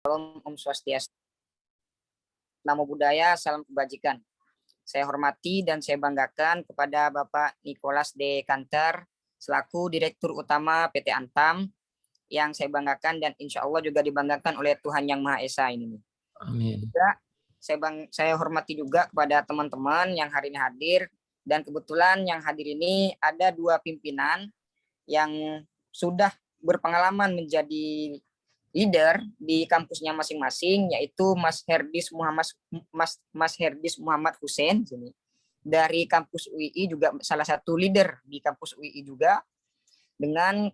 Salam Om Swastiastu. Namo Buddhaya, salam kebajikan. Saya hormati dan saya banggakan kepada Bapak Nicholas D. Kanter selaku Direktur Utama PT Antam, yang saya banggakan dan insya Allah juga dibanggakan oleh Tuhan Yang Maha Esa ini. Amin. Juga saya hormati juga kepada teman-teman yang hari ini hadir, dan kebetulan yang hadir ini ada dua pimpinan yang sudah berpengalaman menjadi leader di kampusnya masing-masing, yaitu Mas Herdis Muhammad Hussein dari kampus UII, juga salah satu leader di kampus UII juga, dengan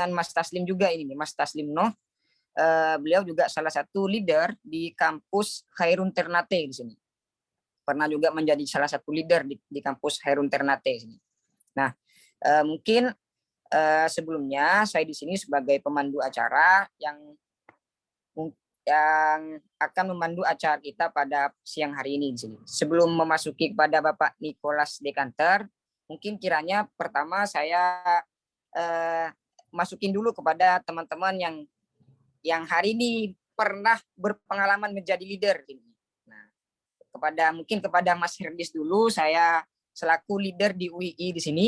Mas Taslim juga ini, Mas Taslim Noh. Beliau juga salah satu leader di kampus Khairun Ternate di sini. Pernah juga menjadi salah satu leader di kampus Khairun Ternate di sini. Nah, mungkin sebelumnya saya di sini sebagai pemandu acara yang akan memandu acara kita pada siang hari ini di sini. Sebelum memasuki kepada Bapak Nicholas D. Kanter, mungkin kiranya pertama saya masukin dulu kepada teman-teman yang hari ini pernah berpengalaman menjadi leader ini. Nah, kepada Mas Herdis dulu, saya selaku leader di UII di sini,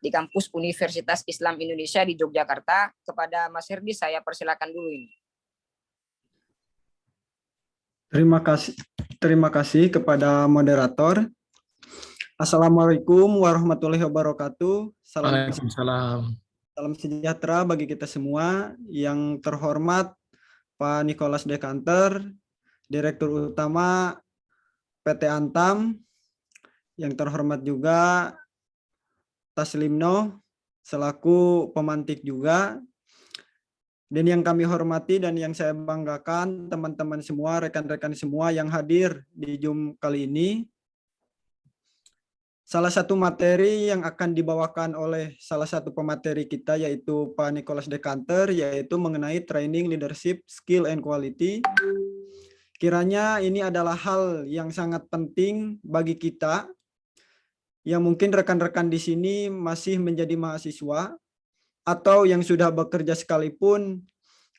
di kampus Universitas Islam Indonesia di Yogyakarta. Kepada Mas Herdis saya persilakan dulu ini. Terima kasih kepada moderator. Assalamualaikum warahmatullahi wabarakatuh. Waalaikumsalam. Salam sejahtera bagi kita semua. Yang terhormat Pak Nicholas D. Kanter, Direktur Utama PT Antam. Yang terhormat juga Taslimno selaku pemantik juga. Dan yang kami hormati dan yang saya banggakan teman-teman semua, rekan-rekan semua yang hadir di Zoom kali ini. Salah satu materi yang akan dibawakan oleh salah satu pemateri kita yaitu Pak Nicholas D. Kanter, yaitu mengenai training leadership skill and quality. Kiranya ini adalah hal yang sangat penting bagi kita yang mungkin rekan-rekan di sini masih menjadi mahasiswa atau yang sudah bekerja sekalipun,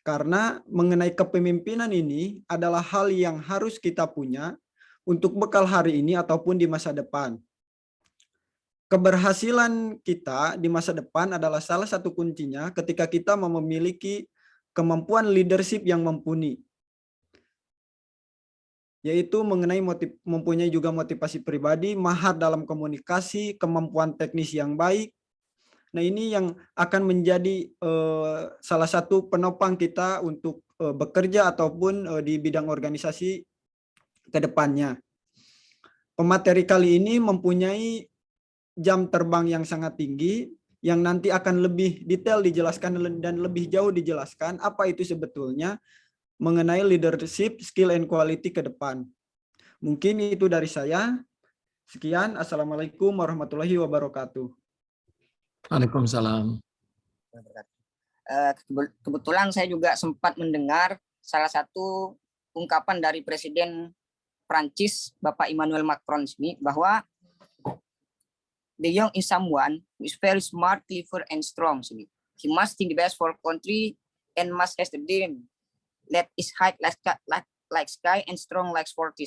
karena mengenai kepemimpinan ini adalah hal yang harus kita punya untuk bekal hari ini ataupun di masa depan. Keberhasilan kita di masa depan adalah salah satu kuncinya ketika kita memiliki kemampuan leadership yang mumpuni, yaitu mengenai mempunyai juga motivasi pribadi, mahar dalam komunikasi, kemampuan teknis yang baik. Nah, ini yang akan menjadi salah satu penopang kita untuk bekerja ataupun di bidang organisasi ke depannya. Pemateri kali ini mempunyai jam terbang yang sangat tinggi, yang nanti akan lebih detail dijelaskan dan lebih jauh dijelaskan apa itu sebetulnya mengenai leadership, skill, and quality ke depan. Mungkin itu dari saya. Sekian, Assalamualaikum warahmatullahi wabarakatuh. Waalaikumsalam. Kebetulan saya juga sempat mendengar salah satu ungkapan dari Presiden Prancis, Bapak Emmanuel Macron ini, bahwa the young is someone who is very smart, clever, and strong. He must think the best for country and must has the dream that is high like sky and strong like sports.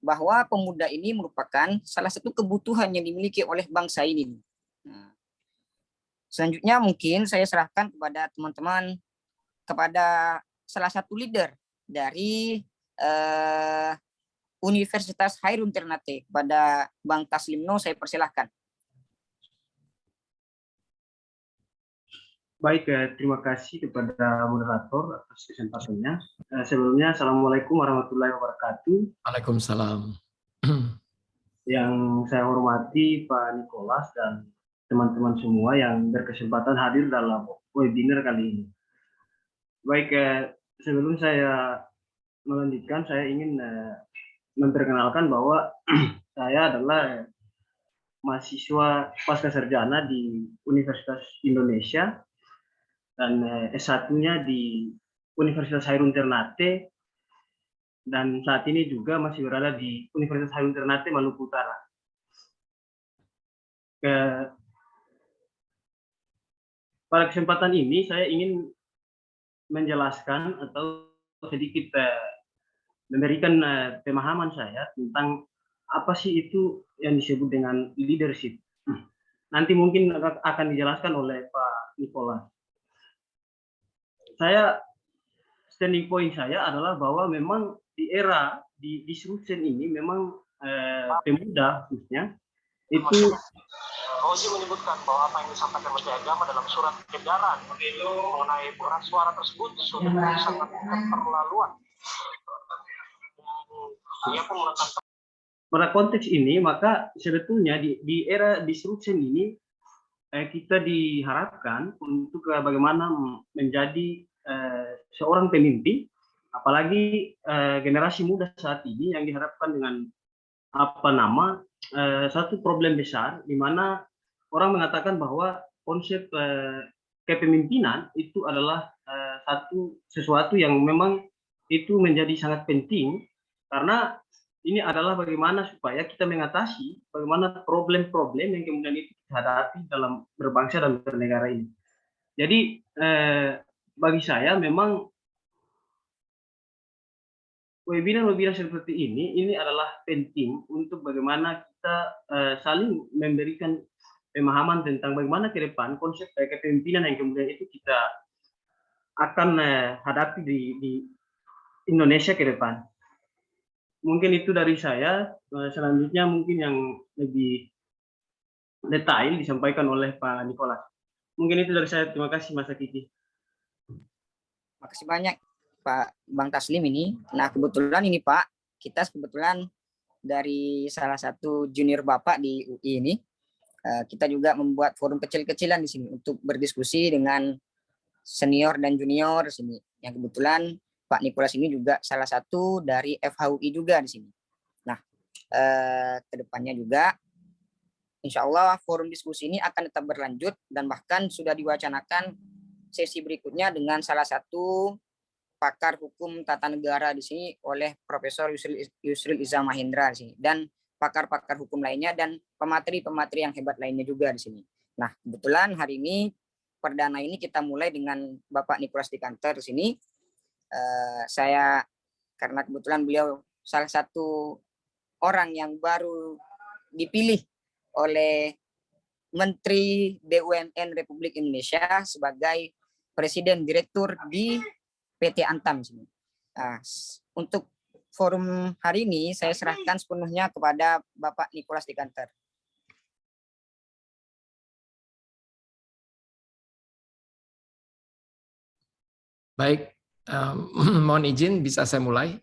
Bahwa pemuda ini merupakan salah satu kebutuhan yang dimiliki oleh bangsa ini. Nah, selanjutnya mungkin saya serahkan kepada teman-teman, kepada salah satu leader dari Universitas Khairun Ternate, kepada Bang Taslimno, saya persilahkan. Baik, terima kasih kepada moderator atas kesempatannya. Sebelumnya, Assalamualaikum warahmatullahi wabarakatuh. Waalaikumsalam. Yang saya hormati Pak Nicholas dan teman-teman semua yang berkesempatan hadir dalam webinar kali ini. Baik, sebelum saya melanjutkan, saya ingin memperkenalkan bahwa saya adalah mahasiswa pasca sarjana di Universitas Indonesia dan S1-nya di Universitas Khairun Ternate, dan saat ini juga masih berada di Universitas Khairun Ternate, Maluku Utara. Pada kesempatan ini saya ingin menjelaskan atau sedikit memberikan pemahaman saya tentang apa sih itu yang disebut dengan leadership. Nanti mungkin akan dijelaskan oleh Pak Nicholas. Saya standing point saya adalah bahwa memang di era di disruption ini memang pemuda khususnya itu Fauzi menyebutkan bahwa apa yang disampaikan Menteri Agama dalam surat edaran mengenai pengeras suara tersebut sudah sangat keterlaluan. Dia pun mengatakan pada konteks ini maka sebetulnya di era disruption ini kita diharapkan untuk bagaimana menjadi seorang pemimpin, apalagi generasi muda saat ini yang diharapkan dengan satu problem besar di mana orang mengatakan bahwa konsep kepemimpinan itu adalah sesuatu yang memang itu menjadi sangat penting, karena ini adalah bagaimana supaya kita mengatasi bagaimana problem-problem yang kemudian itu dihadapi dalam berbangsa dan bernegara ini. Jadi bagi saya memang webinar-webinar seperti ini adalah penting untuk bagaimana kita saling memberikan pemahaman tentang bagaimana ke depan konsep kepemimpinan yang kemudian itu kita akan hadapi di Indonesia ke depan. Mungkin itu dari saya. Selanjutnya mungkin yang lebih detail disampaikan oleh Pak Nicholas. Mungkin itu dari saya. Terima kasih Mas Hakiki. Makasih banyak Pak Bang Taslim ini. Nah kebetulan ini Pak, kita kebetulan dari salah satu junior Bapak di UI ini, kita juga membuat forum kecil-kecilan di sini untuk berdiskusi dengan senior dan junior di sini. Yang kebetulan Pak Nicholas ini juga salah satu dari FHUI juga di sini. Nah, kedepannya juga, insya Allah forum diskusi ini akan tetap berlanjut dan bahkan sudah diwacanakan sesi berikutnya dengan salah satu pakar hukum tata negara di sini oleh Profesor Yusril Iza Mahendra di sini, dan pakar-pakar hukum lainnya dan pemateri-pemateri yang hebat lainnya juga di sini. Nah, kebetulan hari ini perdana ini kita mulai dengan Bapak Nicholas Dikanter di sini. Saya karena kebetulan beliau salah satu orang yang baru dipilih oleh Menteri BUMN Republik Indonesia sebagai Presiden Direktur di PT Antam sini. Untuk forum hari ini saya serahkan sepenuhnya kepada Bapak Nicholas Dikanter. Baik, mohon izin bisa saya mulai.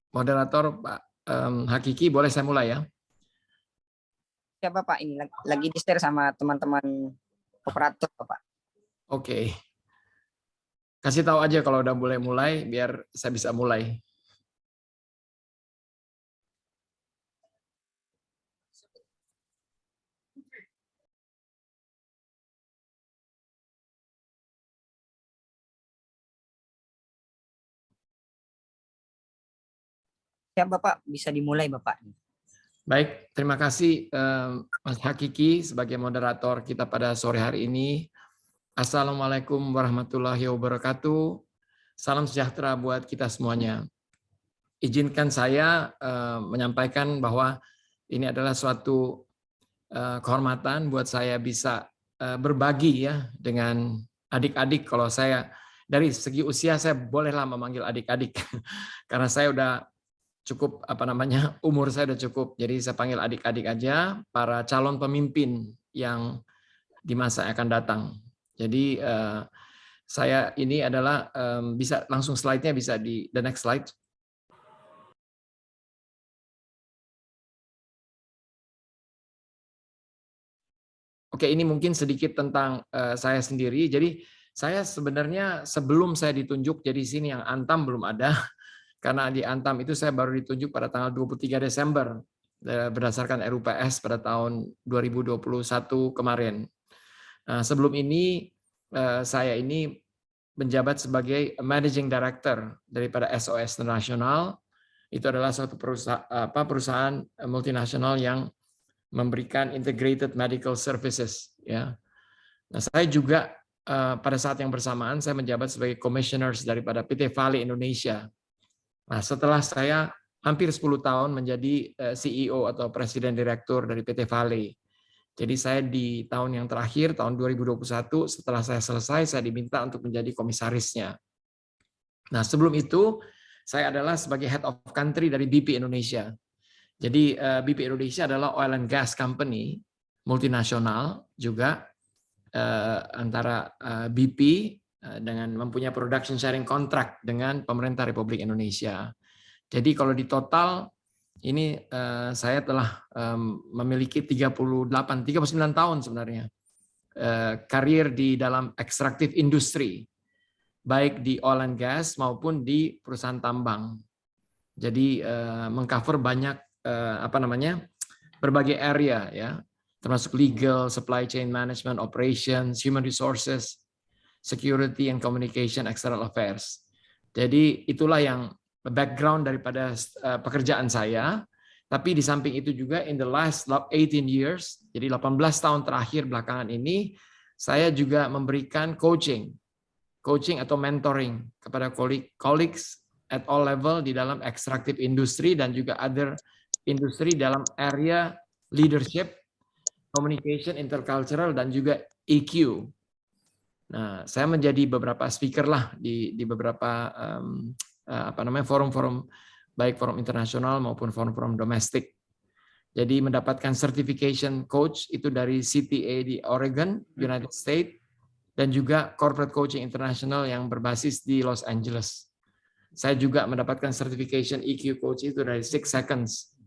Moderator Pak Hakiki, boleh saya mulai ya? Ya Bapak, ini lagi di-share sama teman-teman operator Bapak. Oke. Kasih tahu aja kalau udah mulai biar saya bisa mulai. Ya Bapak, bisa dimulai Bapak. Baik, terima kasih Mas Hakiki sebagai moderator kita pada sore hari ini. Assalamualaikum warahmatullahi wabarakatuh. Salam sejahtera buat kita semuanya. Izinkan saya menyampaikan bahwa ini adalah suatu kehormatan buat saya bisa berbagi ya dengan adik-adik. Kalau saya dari segi usia saya bolehlah memanggil adik-adik karena saya udah cukup umur saya udah cukup. Jadi saya panggil adik-adik aja, para calon pemimpin yang di masa yang akan datang. Jadi saya ini adalah bisa langsung slide-nya bisa di the next slide. Oke, ini mungkin sedikit tentang saya sendiri. Jadi saya sebenarnya sebelum saya ditunjuk jadi sini yang Antam belum ada. Karena di Antam itu saya baru ditunjuk pada tanggal 23 Desember berdasarkan RUPS pada tahun 2021 kemarin. Nah, sebelum ini saya ini menjabat sebagai Managing Director daripada SOS International. Itu adalah suatu perusahaan multinasional yang memberikan integrated medical services. Ya. Nah, saya juga pada saat yang bersamaan saya menjabat sebagai commissioners daripada PT Vale Indonesia. Nah, setelah saya hampir 10 tahun menjadi CEO atau presiden direktur dari PT Vale. Jadi saya di tahun yang terakhir, tahun 2021, setelah saya selesai, saya diminta untuk menjadi komisarisnya. Nah, sebelum itu, saya adalah sebagai head of country dari BP Indonesia. Jadi BP Indonesia adalah oil and gas company, multinasional juga, antara BP dengan mempunyai production sharing contract dengan pemerintah Republik Indonesia. Jadi kalau di total, ini saya telah memiliki 39 tahun sebenarnya karir di dalam ekstraktif industri, baik di oil and gas maupun di perusahaan tambang. Jadi mengcover banyak berbagai area ya, termasuk legal, supply chain management, operations, human resources, security and communication, external affairs. Jadi itulah yang background daripada pekerjaan saya. Tapi di samping itu juga in the last 18 years, jadi 18 tahun terakhir belakangan ini, saya juga memberikan coaching atau mentoring kepada colleagues at all level di dalam extractive industry dan juga other industry dalam area leadership, communication, intercultural, dan juga EQ. Nah, saya menjadi beberapa speaker lah di beberapa forum-forum, baik forum internasional maupun forum-forum domestik. Jadi mendapatkan certification coach itu dari CTA di Oregon, United States, dan juga corporate coaching international yang berbasis di Los Angeles. Saya juga mendapatkan certification EQ coach itu dari 6 Seconds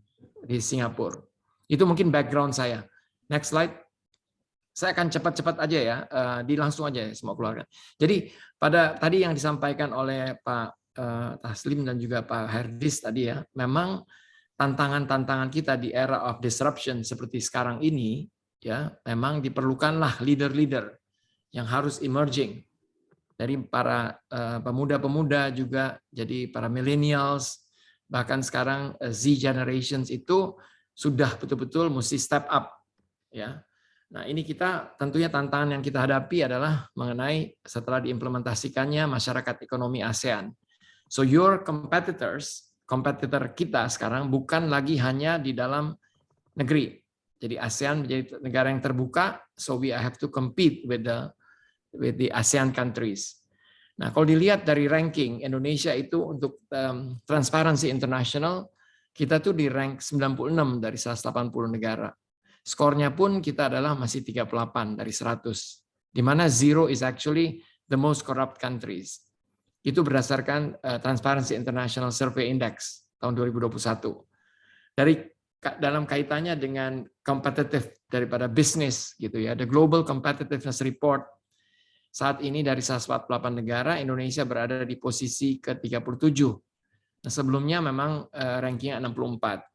di Singapura. Itu mungkin background saya. Next slide. Saya akan cepat-cepat aja ya, langsung aja ya semua keluarga. Jadi pada tadi yang disampaikan oleh Pak Taslim dan juga Pak Herdis tadi ya, memang tantangan-tantangan kita di era of disruption seperti sekarang ini ya, memang diperlukanlah leader-leader yang harus emerging dari para pemuda-pemuda juga, jadi para millennials, bahkan sekarang Z generations itu sudah betul-betul mesti step up ya. Nah, ini kita tentunya tantangan yang kita hadapi adalah mengenai setelah diimplementasikannya masyarakat ekonomi ASEAN. So your competitor kita sekarang bukan lagi hanya di dalam negeri. Jadi ASEAN menjadi negara yang terbuka, so we have to compete with the ASEAN countries. Nah, kalau dilihat dari ranking Indonesia itu untuk Transparency International, kita tuh di rank 96 dari 180 negara. Skornya pun kita adalah masih 38 dari 100. Di mana 0 is actually the most corrupt countries. Itu berdasarkan Transparency International Survey Index tahun 2021. Dalam kaitannya dengan competitive daripada bisnis gitu ya, the Global Competitiveness Report saat ini dari 148 negara, Indonesia berada di posisi ke-37. Nah, sebelumnya memang rankingnya 64.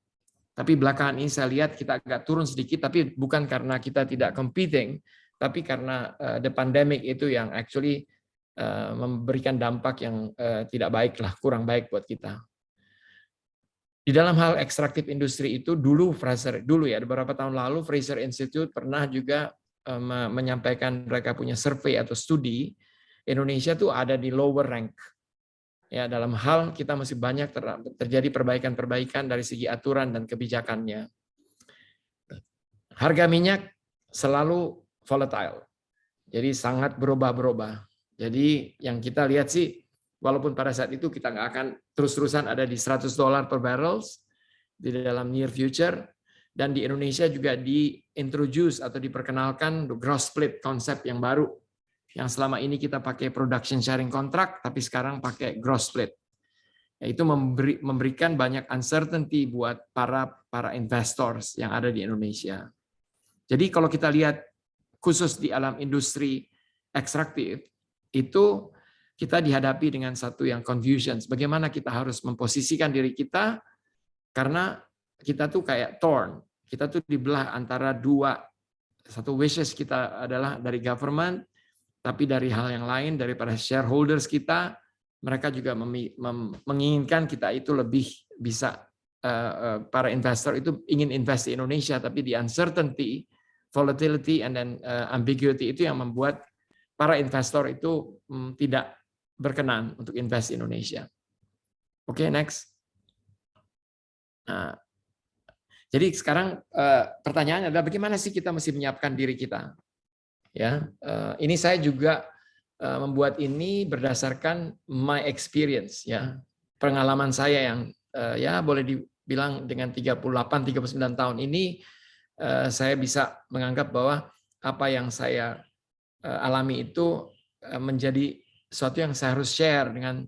Tapi belakangan ini saya lihat kita agak turun sedikit, tapi bukan karena kita tidak competing, tapi karena the pandemic itu yang actually memberikan dampak yang tidak baik lah, kurang baik buat kita. Di dalam hal ekstraktif industri itu dulu ya beberapa tahun lalu Fraser Institute pernah juga menyampaikan mereka punya survei atau studi Indonesia tuh ada di lower rank. Ya, dalam hal kita masih banyak terjadi perbaikan-perbaikan dari segi aturan dan kebijakannya. Harga minyak selalu volatile. Jadi sangat berubah-berubah. Jadi yang kita lihat sih, walaupun pada saat itu kita nggak akan terus-terusan ada di $100 per barrels di dalam near future, dan di Indonesia juga diintroduce atau diperkenalkan gross split konsep yang baru. Yang selama ini kita pakai production sharing contract, tapi sekarang pakai gross split. Itu memberikan banyak uncertainty buat para investors yang ada di Indonesia. Jadi kalau kita lihat khusus di alam industri ekstraktif, itu kita dihadapi dengan satu yang confusion. Bagaimana kita harus memposisikan diri kita, karena kita tuh kayak thorn. Kita tuh dibelah antara dua. Satu wishes kita adalah dari government, tapi dari hal yang lain, daripada shareholders kita, mereka juga menginginkan kita itu lebih bisa, para investor itu ingin invest di Indonesia, tapi di uncertainty, volatility, and then ambiguity itu yang membuat para investor itu tidak berkenan untuk invest di Indonesia. Oke, next. Nah, jadi sekarang pertanyaannya adalah bagaimana sih kita mesti menyiapkan diri kita? Ya, ini saya juga membuat ini berdasarkan my experience, ya, pengalaman saya yang ya boleh dibilang dengan 38-39 tahun ini saya bisa menganggap bahwa apa yang saya alami itu menjadi sesuatu yang saya harus share dengan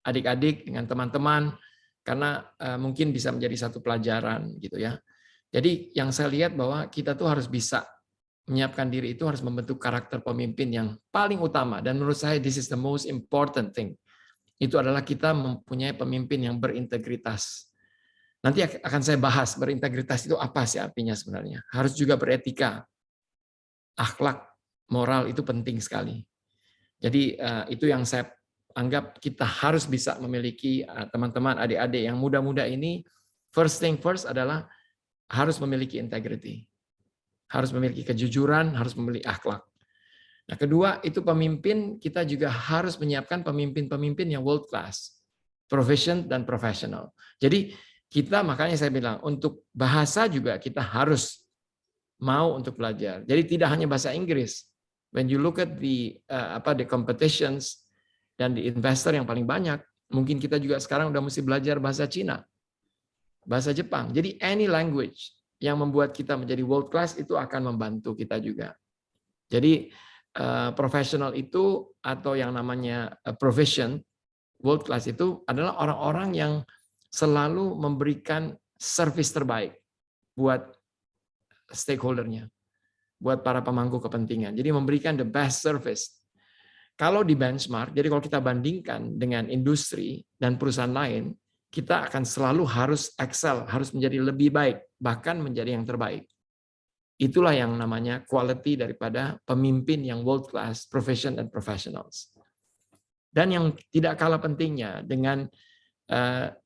adik-adik, dengan teman-teman, karena mungkin bisa menjadi satu pelajaran gitu ya. Jadi yang saya lihat bahwa kita tuh harus bisa menyiapkan diri itu harus membentuk karakter pemimpin yang paling utama, dan menurut saya this is the most important thing. Itu adalah kita mempunyai pemimpin yang berintegritas. Nanti akan saya bahas berintegritas itu apa sih artinya sebenarnya. Harus juga beretika. Akhlak, moral itu penting sekali. Jadi itu yang saya anggap kita harus bisa memiliki, teman-teman, adik-adik yang muda-muda ini. First thing first adalah harus memiliki integrity. Harus memiliki kejujuran, harus memiliki akhlak. Nah, kedua, itu pemimpin, kita juga harus menyiapkan pemimpin-pemimpin yang world class, profession dan professional. Jadi kita, makanya saya bilang, untuk bahasa juga kita harus mau untuk belajar. Jadi tidak hanya bahasa Inggris. When you look at the competitions dan the investor yang paling banyak, mungkin kita juga sekarang udah mesti belajar bahasa Cina, bahasa Jepang. Jadi any language yang membuat kita menjadi world class itu akan membantu kita juga. Jadi profesional itu atau yang namanya profession world class itu adalah orang-orang yang selalu memberikan service terbaik buat stakeholder-nya, buat para pemangku kepentingan. Jadi memberikan the best service. Kalau di benchmark, jadi kalau kita bandingkan dengan industri dan perusahaan lain, kita akan selalu harus excel, harus menjadi lebih baik, bahkan menjadi yang terbaik. Itulah yang namanya quality daripada pemimpin yang world class, profession and professionals. Dan yang tidak kalah pentingnya dengan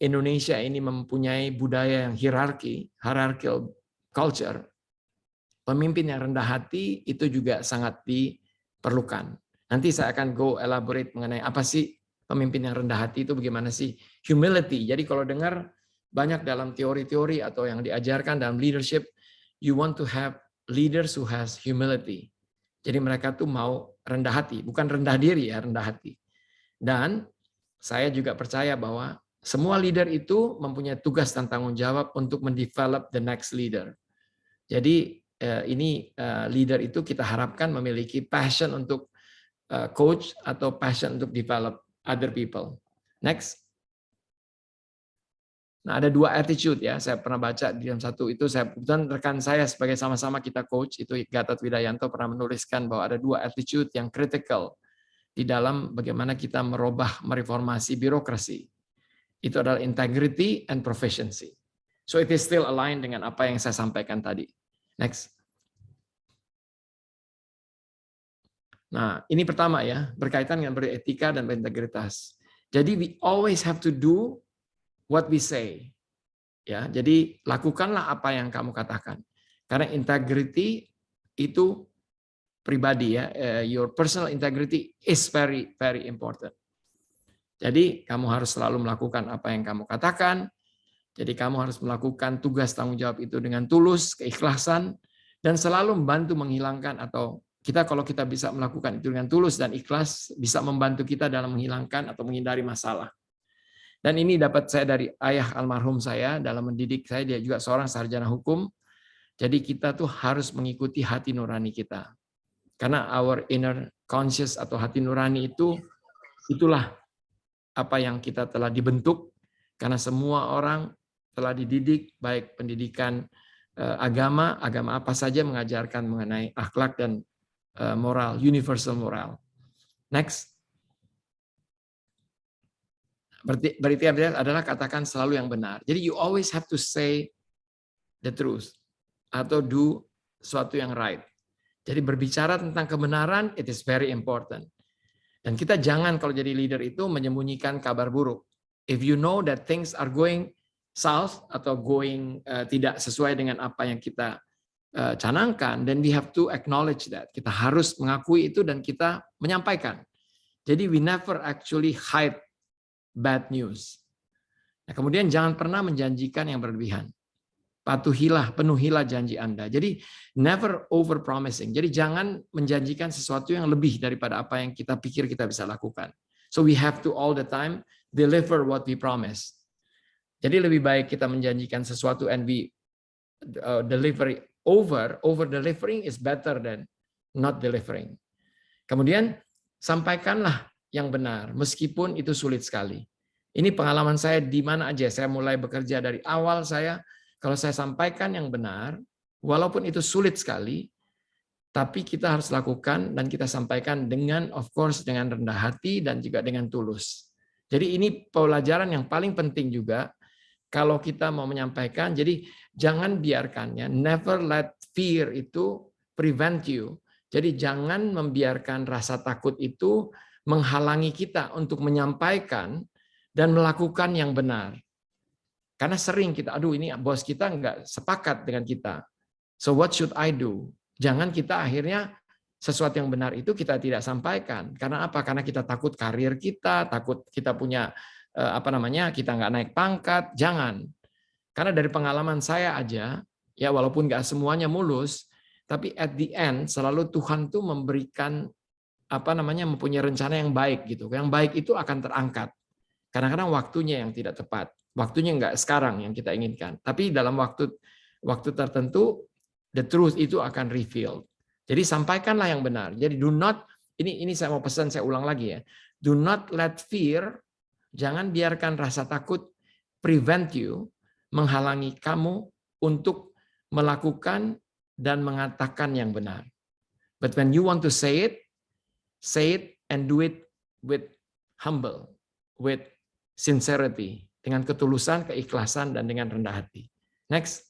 Indonesia ini mempunyai budaya yang hierarchical culture, pemimpin yang rendah hati itu juga sangat diperlukan. Nanti saya akan go elaborate mengenai apa sih pemimpin yang rendah hati itu, bagaimana sih humility. Jadi kalau dengar banyak dalam teori-teori atau yang diajarkan dalam leadership, you want to have leaders who has humility. Jadi mereka tuh mau rendah hati, bukan rendah diri ya, rendah hati. Dan saya juga percaya bahwa semua leader itu mempunyai tugas dan tanggung jawab untuk mendevelop the next leader. Jadi ini leader itu kita harapkan memiliki passion untuk coach atau passion untuk develop other people. Next. Nah, ada dua attitude ya. Saya pernah baca di dalam satu itu, saya kebetulan rekan saya sebagai sama-sama kita coach itu Gatot Widayanto pernah menuliskan bahwa ada dua attitude yang critical di dalam bagaimana kita mereformasi birokrasi. Itu adalah integrity and proficiency. So it is still aligned dengan apa yang saya sampaikan tadi. Next. Nah, ini pertama ya, berkaitan dengan beretika dan berintegritas. Jadi we always have to do what we say. Ya, jadi lakukanlah apa yang kamu katakan. Karena integrity itu pribadi ya, your personal integrity is very very important. Jadi kamu harus selalu melakukan apa yang kamu katakan. Jadi kamu harus melakukan tugas tanggung jawab itu dengan tulus, keikhlasan, dan selalu membantu menghilangkan atau kalau kita bisa melakukan itu dengan tulus dan ikhlas, bisa membantu kita dalam menghilangkan atau menghindari masalah. Dan ini dapat saya dari ayah almarhum saya dalam mendidik saya, dia juga seorang sarjana hukum. Jadi kita tuh harus mengikuti hati nurani kita. Karena our inner conscious atau hati nurani itulah apa yang kita telah dibentuk. Karena semua orang telah dididik, baik pendidikan agama apa saja mengajarkan mengenai akhlak dan moral, universal moral. Next. Berarti adalah katakan selalu yang benar. Jadi you always have to say the truth atau do sesuatu yang right. Jadi berbicara tentang kebenaran, it is very important. Dan kita jangan kalau jadi leader itu menyembunyikan kabar buruk. If you know that things are going south atau going tidak sesuai dengan apa yang kita canangkan, then we have to acknowledge that. Kita harus mengakui itu dan kita menyampaikan. Jadi we never actually hide bad news. Nah, kemudian jangan pernah menjanjikan yang berlebihan. Penuhilah janji Anda. Jadi never over promising. Jadi jangan menjanjikan sesuatu yang lebih daripada apa yang kita pikir kita bisa lakukan. So we have to all the time deliver what we promise. Jadi lebih baik kita menjanjikan sesuatu and we deliver over delivering is better than not delivering. Kemudian sampaikanlah yang benar meskipun itu sulit sekali. Ini pengalaman saya di mana aja saya mulai bekerja dari awal saya, kalau saya sampaikan yang benar walaupun itu sulit sekali, tapi kita harus lakukan dan kita sampaikan dengan of course dengan rendah hati dan juga dengan tulus. Jadi ini pelajaran yang paling penting juga kalau kita mau menyampaikan. Jadi jangan biarkannya, never let fear itu prevent you. Jadi jangan membiarkan rasa takut itu menghalangi kita untuk menyampaikan dan melakukan yang benar. Karena sering kita, aduh ini bos kita nggak sepakat dengan kita. So what should I do? Jangan kita akhirnya sesuatu yang benar itu kita tidak sampaikan. Karena apa? Karena kita takut karir kita, takut kita punya kita nggak naik pangkat. Jangan. Karena dari pengalaman saya aja, ya walaupun nggak semuanya mulus, tapi at the end selalu Tuhan tuh memberikan mempunyai rencana yang baik gitu. Yang baik itu akan terangkat. Kadang-kadang waktunya yang tidak tepat, waktunya nggak sekarang yang kita inginkan. Tapi dalam waktu tertentu, the truth itu akan revealed. Jadi sampaikanlah yang benar. Jadi do not, ini saya mau pesan, saya ulang lagi ya. Do not let fear, jangan biarkan rasa takut prevent you, menghalangi kamu untuk melakukan dan mengatakan yang benar. But when you want to say it and do it with humble, with sincerity, dengan ketulusan, keikhlasan, dan dengan rendah hati. Next.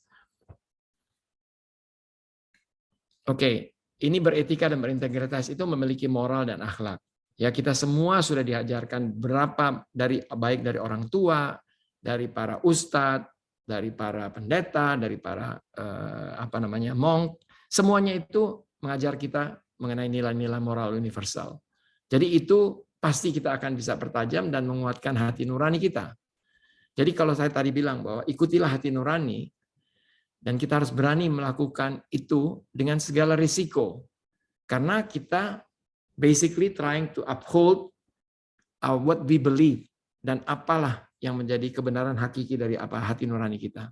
Oke, ini beretika dan berintegritas itu memiliki moral dan akhlak. Ya, kita semua sudah diajarkan baik dari orang tua, dari para ustadz, dari para pendeta, dari para monk, semuanya itu mengajar kita mengenai nilai-nilai moral universal. Jadi itu pasti kita akan bisa pertajam dan menguatkan hati nurani kita. Jadi kalau saya tadi bilang bahwa ikutilah hati nurani, dan kita harus berani melakukan itu dengan segala risiko. Karena kita basically trying to uphold what we believe, dan apalah yang menjadi kebenaran hakiki dari hati nurani kita.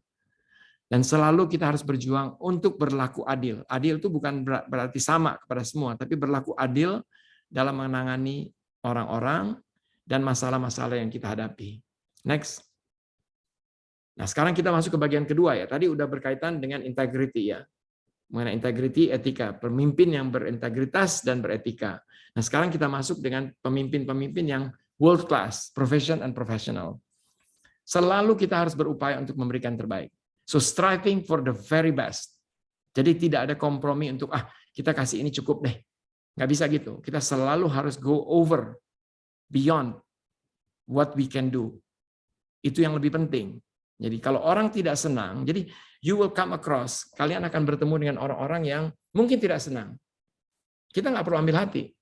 Dan selalu kita harus berjuang untuk berlaku adil. Adil itu bukan berarti sama kepada semua, tapi berlaku adil dalam menangani orang-orang dan masalah-masalah yang kita hadapi. Next. Nah, sekarang kita masuk ke bagian kedua ya. Tadi udah berkaitan dengan integrity ya. Mengenai integrity, etika, pemimpin yang berintegritas dan beretika. Nah, sekarang kita masuk dengan pemimpin-pemimpin yang world class, profession and professional. Selalu kita harus berupaya untuk memberikan terbaik. So striving for the very best. Jadi tidak ada kompromi untuk kita kasih ini cukup deh. Nggak bisa gitu. Kita selalu harus go over, beyond what we can do. Itu yang lebih penting. Jadi kalau orang tidak senang, jadi you will come across, kalian akan bertemu dengan orang-orang yang mungkin tidak senang. Kita nggak perlu ambil hati,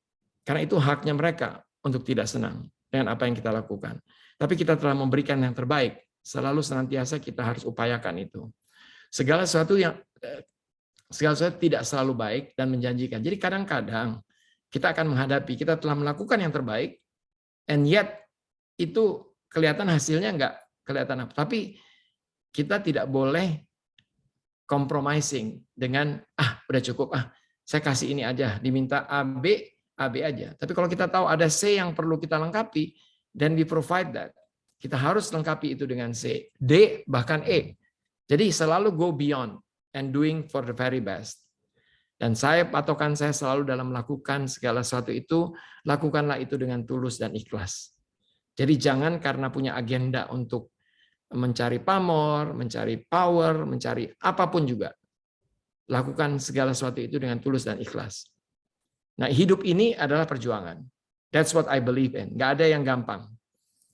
karena itu haknya mereka untuk tidak senang dengan apa yang kita lakukan. Tapi kita telah memberikan yang terbaik, selalu senantiasa kita harus upayakan itu. Segala sesuatu tidak selalu baik dan menjanjikan. Jadi kadang-kadang kita akan menghadapi, kita telah melakukan yang terbaik, and yet itu kelihatan hasilnya nggak kelihatan apa. Tapi kita tidak boleh compromising dengan udah cukup, saya kasih ini aja, diminta A, B aja. Tapi kalau kita tahu ada C yang perlu kita lengkapi, then we provide that. Kita harus lengkapi itu dengan C, D, bahkan E. Jadi selalu go beyond and doing for the very best. Dan patokan saya selalu dalam melakukan segala sesuatu itu, lakukanlah itu dengan tulus dan ikhlas. Jadi jangan karena punya agenda untuk mencari pamor, mencari power, mencari apapun juga. Lakukan segala sesuatu itu dengan tulus dan ikhlas. Nah, hidup ini adalah perjuangan. That's what I believe in. Nggak ada yang gampang.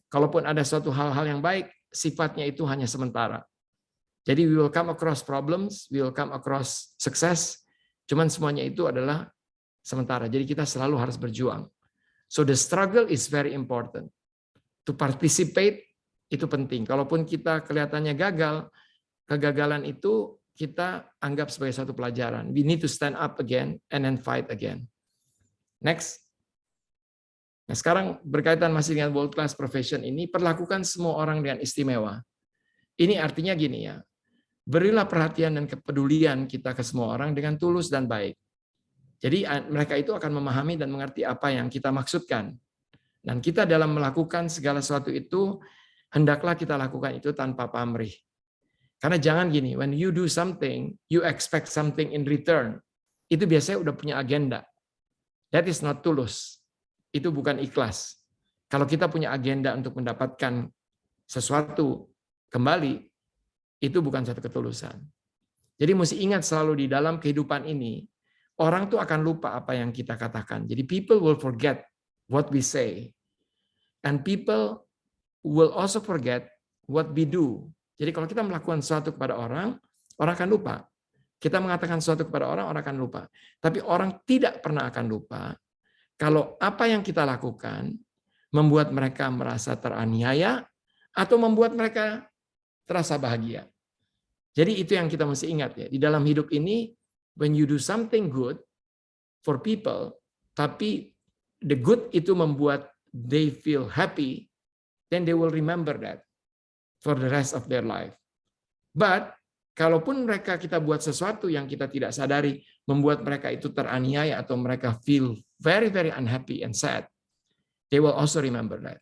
Kalaupun ada suatu hal-hal yang baik, sifatnya itu hanya sementara. Jadi we will come across problems, we will come across success, cuman semuanya itu adalah sementara. Jadi kita selalu harus berjuang. So the struggle is very important. To participate itu penting. Kalaupun kita kelihatannya gagal, kegagalan itu kita anggap sebagai satu pelajaran. We need to stand up again and then fight again. Next. Nah, sekarang berkaitan masih dengan world class profession ini, perlakukan semua orang dengan istimewa. Ini artinya gini ya, berilah perhatian dan kepedulian kita ke semua orang dengan tulus dan baik. Jadi mereka itu akan memahami dan mengerti apa yang kita maksudkan. Dan kita dalam melakukan segala sesuatu itu, hendaklah kita lakukan itu tanpa pamrih. Karena jangan gini, when you do something, you expect something in return. Itu biasanya udah punya agenda. That is not tulus. Itu bukan ikhlas. Kalau kita punya agenda untuk mendapatkan sesuatu kembali, itu bukan satu ketulusan. Jadi mesti ingat selalu di dalam kehidupan ini, orang tuh akan lupa apa yang kita katakan. Jadi people will forget what we say. And people will also forget what we do. Jadi kalau kita melakukan sesuatu kepada orang akan lupa. Kita mengatakan sesuatu kepada orang akan lupa. Tapi orang tidak pernah akan lupa kalau apa yang kita lakukan membuat mereka merasa teraniaya atau membuat mereka terasa bahagia. Jadi itu yang kita mesti ingat ya. Di dalam hidup ini, when you do something good for people, tapi the good itu membuat they feel happy, then they will remember that for the rest of their life. But kalaupun kita buat sesuatu yang kita tidak sadari membuat mereka itu teraniaya atau mereka feel very very unhappy and sad, they will also remember that.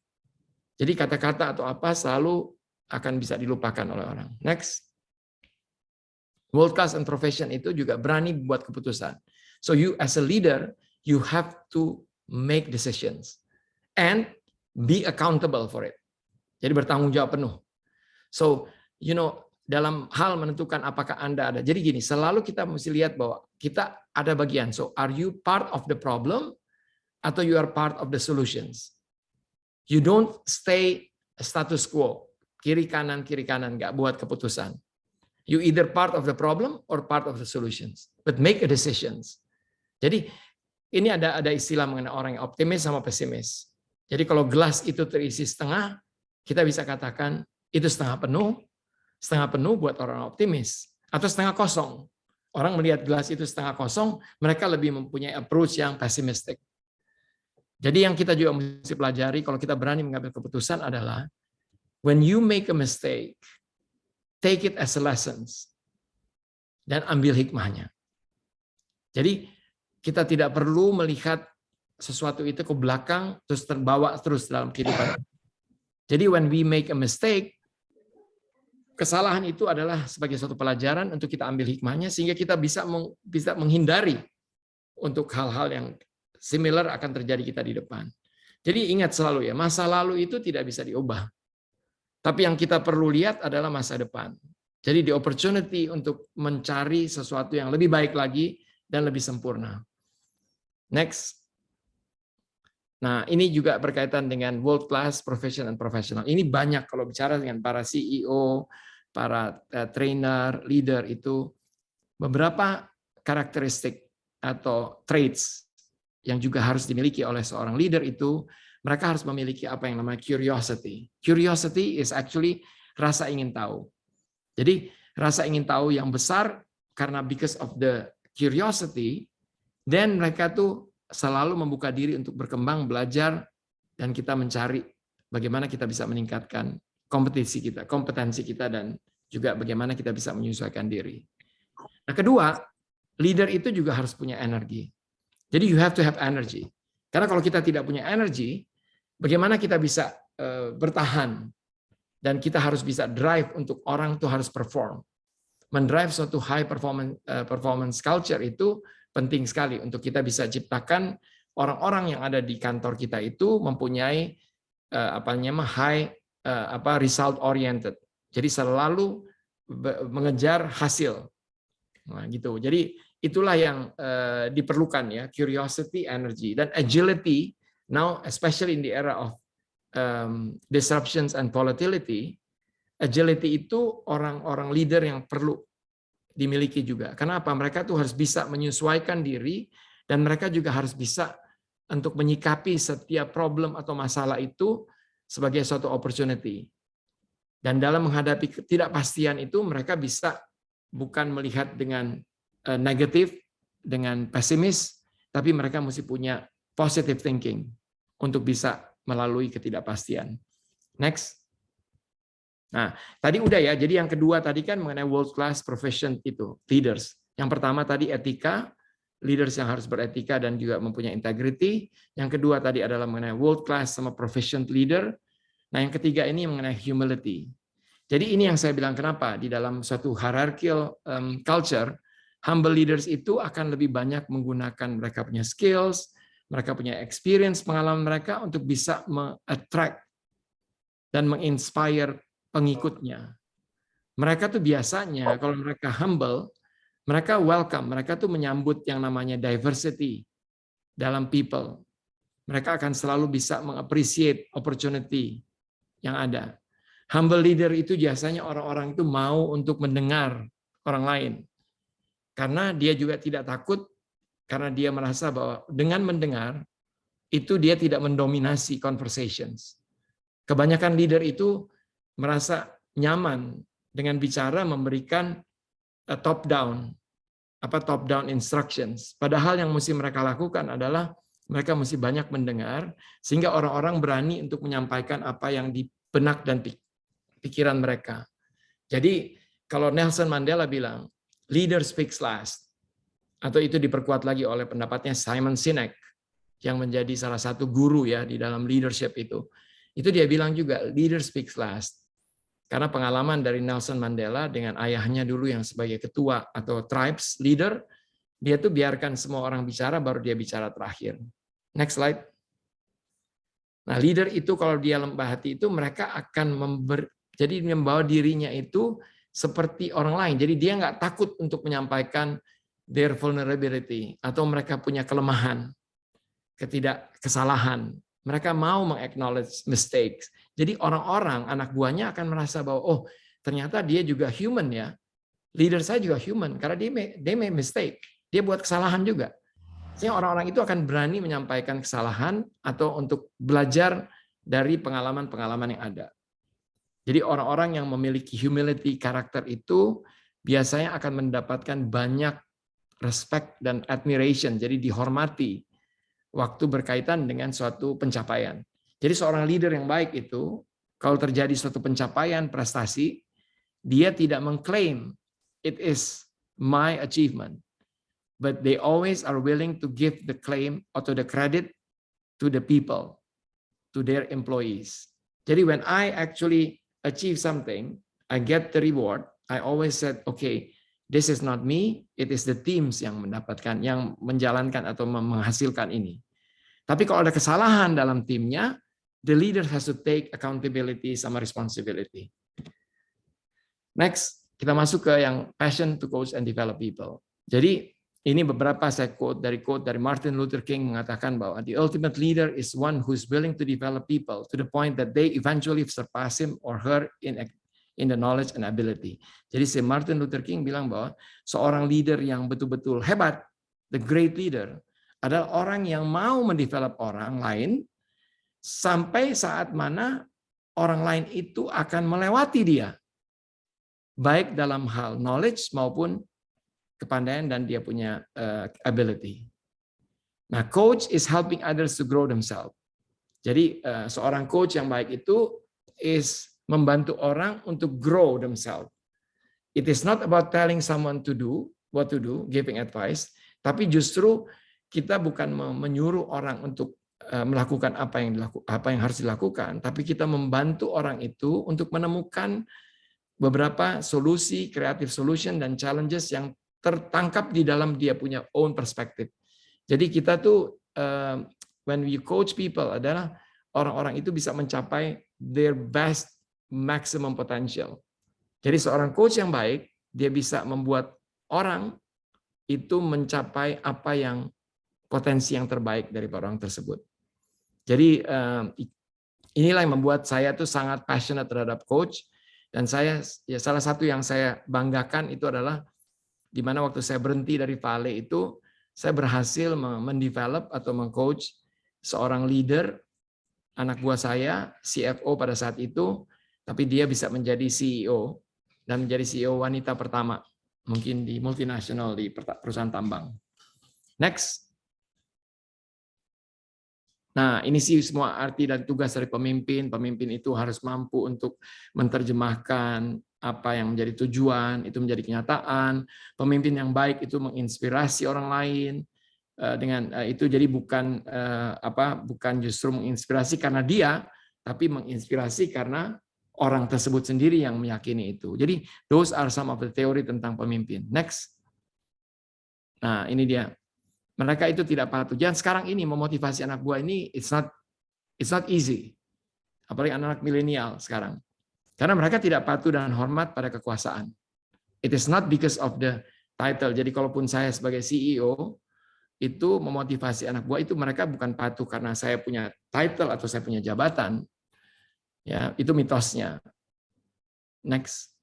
Jadi kata-kata atau apa selalu akan bisa dilupakan oleh orang. Next. World class and profession itu juga berani buat keputusan. So you as a leader, you have to make decisions and be accountable for it. Jadi bertanggung jawab penuh. So, dalam hal menentukan apakah Anda ada. Jadi gini, selalu kita mesti lihat bahwa kita ada bagian. So, are you part of the problem atau you are part of the solutions? You don't stay status quo. Kiri kanan, nggak buat keputusan. You either part of the problem or part of the solutions. But make a decisions. Jadi, ini ada istilah mengenai orang yang optimis sama pesimis. Jadi kalau gelas itu terisi setengah, kita bisa katakan itu setengah penuh buat orang optimis, atau setengah kosong. Orang melihat gelas itu setengah kosong, mereka lebih mempunyai approach yang pesimistik. Jadi yang kita juga mesti pelajari kalau kita berani mengambil keputusan adalah when you make a mistake, take it as a lessons dan ambil hikmahnya. Jadi kita tidak perlu melihat sesuatu itu ke belakang terus terbawa terus dalam kehidupan. Jadi when we make a mistake, kesalahan itu adalah sebagai suatu pelajaran untuk kita ambil hikmahnya sehingga kita bisa menghindari untuk hal-hal yang similar akan terjadi kita di depan. Jadi ingat selalu ya, masa lalu itu tidak bisa diubah. Tapi yang kita perlu lihat adalah masa depan. Jadi the opportunity untuk mencari sesuatu yang lebih baik lagi dan lebih sempurna. Next. Nah, ini juga berkaitan dengan world class, profession, and professional. Ini banyak kalau bicara dengan para CEO, para trainer, leader itu beberapa karakteristik atau traits yang juga harus dimiliki oleh seorang leader itu mereka harus memiliki apa yang namanya curiosity. Curiosity is actually rasa ingin tahu. Jadi rasa ingin tahu yang besar karena because of the curiosity, then mereka tuh selalu membuka diri untuk berkembang, belajar, dan kita mencari bagaimana kita bisa meningkatkan kompetensi kita, dan juga bagaimana kita bisa menyesuaikan diri. Nah, kedua, leader itu juga harus punya energi. Jadi you have to have energy. Karena kalau kita tidak punya energi, bagaimana kita bisa bertahan? Dan kita harus bisa drive untuk orang tuh harus perform. Mendrive suatu high performance culture itu penting sekali untuk kita bisa ciptakan orang-orang yang ada di kantor kita itu mempunyai result oriented. Jadi selalu mengejar hasil. Nah, gitu. Jadi itulah yang diperlukan ya, curiosity, energy, dan agility. Now, especially in the era of disruptions and volatility, agility itu orang-orang leader yang perlu dimiliki juga. Kenapa? Mereka tuh harus bisa menyesuaikan diri dan mereka juga harus bisa untuk menyikapi setiap problem atau masalah itu sebagai suatu opportunity. Dan dalam menghadapi ketidakpastian itu mereka bisa bukan melihat dengan negatif, dengan pesimis, tapi mereka mesti punya positive thinking untuk bisa melalui ketidakpastian. Next. Nah, tadi udah ya. Jadi yang kedua tadi kan mengenai world class profession itu, leaders. Yang pertama tadi etika, leaders yang harus beretika dan juga mempunyai integrity. Yang kedua tadi adalah mengenai world class sama profession leader. Nah, yang ketiga ini mengenai humility. Jadi ini yang saya bilang kenapa di dalam suatu hierarchical culture, humble leaders itu akan lebih banyak menggunakan mereka punya skills, mereka punya experience, pengalaman mereka untuk bisa me-attract dan menginspire pengikutnya. Mereka tuh biasanya kalau mereka humble, mereka welcome, mereka tuh menyambut yang namanya diversity dalam people. Mereka akan selalu bisa mengappreciate opportunity yang ada. Humble leader itu biasanya orang-orang itu mau untuk mendengar orang lain. Karena dia juga tidak takut, karena dia merasa bahwa dengan mendengar, itu dia tidak mendominasi conversations. Kebanyakan leader itu merasa nyaman dengan bicara memberikan top down instructions. Padahal yang mesti mereka lakukan adalah mereka mesti banyak mendengar sehingga orang-orang berani untuk menyampaikan apa yang di benak dan pikiran mereka. Jadi kalau Nelson Mandela bilang leader speaks last, atau itu diperkuat lagi oleh pendapatnya Simon Sinek yang menjadi salah satu guru ya di dalam leadership itu dia bilang juga leader speaks last. Karena pengalaman dari Nelson Mandela dengan ayahnya dulu yang sebagai ketua atau tribes leader, dia tuh biarkan semua orang bicara, baru dia bicara terakhir. Next slide. Nah, leader itu kalau dia lembah hati itu mereka akan jadi membawa dirinya itu seperti orang lain. Jadi dia nggak takut untuk menyampaikan their vulnerability atau mereka punya kelemahan, kesalahan. Mereka mau meng-acknowledge mistakes. Jadi orang-orang, anak buahnya akan merasa bahwa, oh ternyata dia juga human ya. Leader saya juga human, karena dia make mistake. Dia buat kesalahan juga. Sehingga orang-orang itu akan berani menyampaikan kesalahan atau untuk belajar dari pengalaman-pengalaman yang ada. Jadi orang-orang yang memiliki humility karakter itu biasanya akan mendapatkan banyak respect dan admiration, jadi dihormati waktu berkaitan dengan suatu pencapaian. Jadi seorang leader yang baik itu, kalau terjadi suatu pencapaian prestasi, dia tidak mengklaim it is my achievement, but they always are willing to give the claim atau the credit to the people, to their employees. Jadi when I actually achieve something, I get the reward, I always said, okay, this is not me, it is the teams yang mendapatkan, yang menjalankan atau menghasilkan ini. Tapi kalau ada kesalahan dalam timnya, the leader has to take accountability sama responsibility. Next, kita masuk ke yang passion to coach and develop people. Jadi ini beberapa saya quote dari Martin Luther King mengatakan bahwa the ultimate leader is one who is willing to develop people to the point that they eventually surpass him or her in the knowledge and ability. Jadi si Martin Luther King bilang bahwa seorang leader yang betul-betul hebat, the great leader, adalah orang yang mau mendevelop orang lain sampai saat mana orang lain itu akan melewati dia. Baik dalam hal knowledge maupun kepandaian dan dia punya ability. Nah, coach is helping others to grow themselves. Jadi seorang coach yang baik itu is membantu orang untuk grow themselves. It is not about telling someone to do, what to do, giving advice, tapi justru kita bukan menyuruh orang untuk melakukan apa yang harus dilakukan, tapi kita membantu orang itu untuk menemukan beberapa solusi, creative solution dan challenges yang tertangkap di dalam dia punya own perspective. Jadi kita tuh when we coach people adalah orang-orang itu bisa mencapai their best maximum potential. Jadi seorang coach yang baik, dia bisa membuat orang itu mencapai apa yang potensi yang terbaik dari orang tersebut. Jadi inilah yang membuat saya tuh sangat passionate terhadap coach. Dan saya ya salah satu yang saya banggakan itu adalah di mana waktu saya berhenti dari Vale itu saya berhasil mendevelop atau mengcoach seorang leader, anak buah saya, CFO pada saat itu, tapi dia bisa menjadi CEO dan menjadi CEO wanita pertama mungkin di multinasional di perusahaan tambang. Next. Nah, ini sih semua arti dan tugas dari pemimpin. Pemimpin itu harus mampu untuk menerjemahkan apa yang menjadi tujuan, itu menjadi kenyataan. Pemimpin yang baik itu menginspirasi orang lain. Dengan itu jadi bukan justru menginspirasi karena dia, tapi menginspirasi karena orang tersebut sendiri yang meyakini itu. Jadi those are some of the theory tentang pemimpin. Next. Nah, ini dia. Mereka itu tidak patuh. Jangan sekarang ini memotivasi anak buah ini, it's not easy. Apalagi anak-anak milenial sekarang. Karena mereka tidak patuh dan hormat pada kekuasaan. It is not because of the title. Jadi kalaupun saya sebagai CEO, itu memotivasi anak buah itu mereka bukan patuh karena saya punya title atau saya punya jabatan. Ya, itu mitosnya. Next.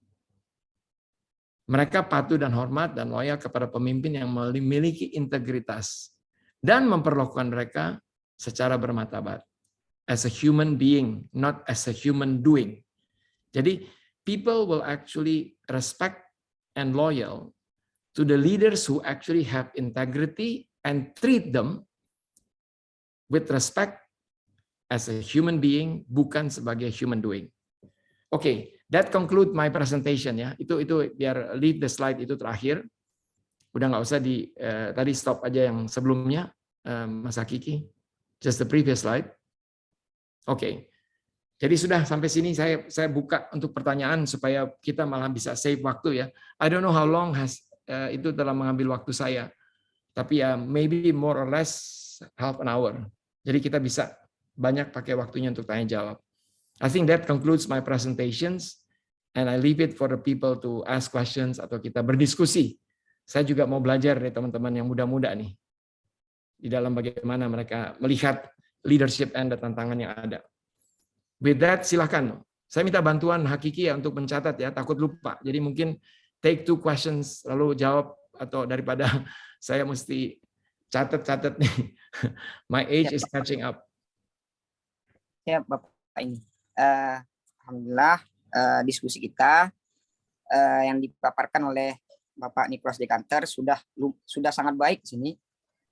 Mereka patuh dan hormat dan loyal kepada pemimpin yang memiliki integritas dan memperlakukan mereka secara bermartabat. As a human being, not as a human doing. Jadi, people will actually respect and loyal to the leaders who actually have integrity and treat them with respect as a human being, bukan sebagai human doing. Oke, that conclude my presentation ya. Itu biar leave the slide itu terakhir. Udah nggak usah tadi stop aja yang sebelumnya, Mas Hakiki. Just the previous slide. Oke. Jadi sudah sampai sini saya buka untuk pertanyaan supaya kita malah bisa save waktu ya. I don't know how long itu telah mengambil waktu saya. Tapi ya maybe more or less half an hour. Jadi kita bisa banyak pakai waktunya untuk tanya jawab. I think that concludes my presentations, and I leave it for the people to ask questions atau kita berdiskusi. Saya juga mau belajar dari teman-teman yang muda-muda nih, di dalam bagaimana mereka melihat leadership and tantangan yang ada. With that, silakan. Saya minta bantuan Hakiki ya untuk mencatat ya, takut lupa. Jadi mungkin take 2 questions, lalu jawab, atau daripada saya mesti catat nih. My age is catching up. Ya, Bapak ini. Alhamdulillah diskusi kita yang dipaparkan oleh Bapak Nicholas Dekanter sudah sangat baik di sini,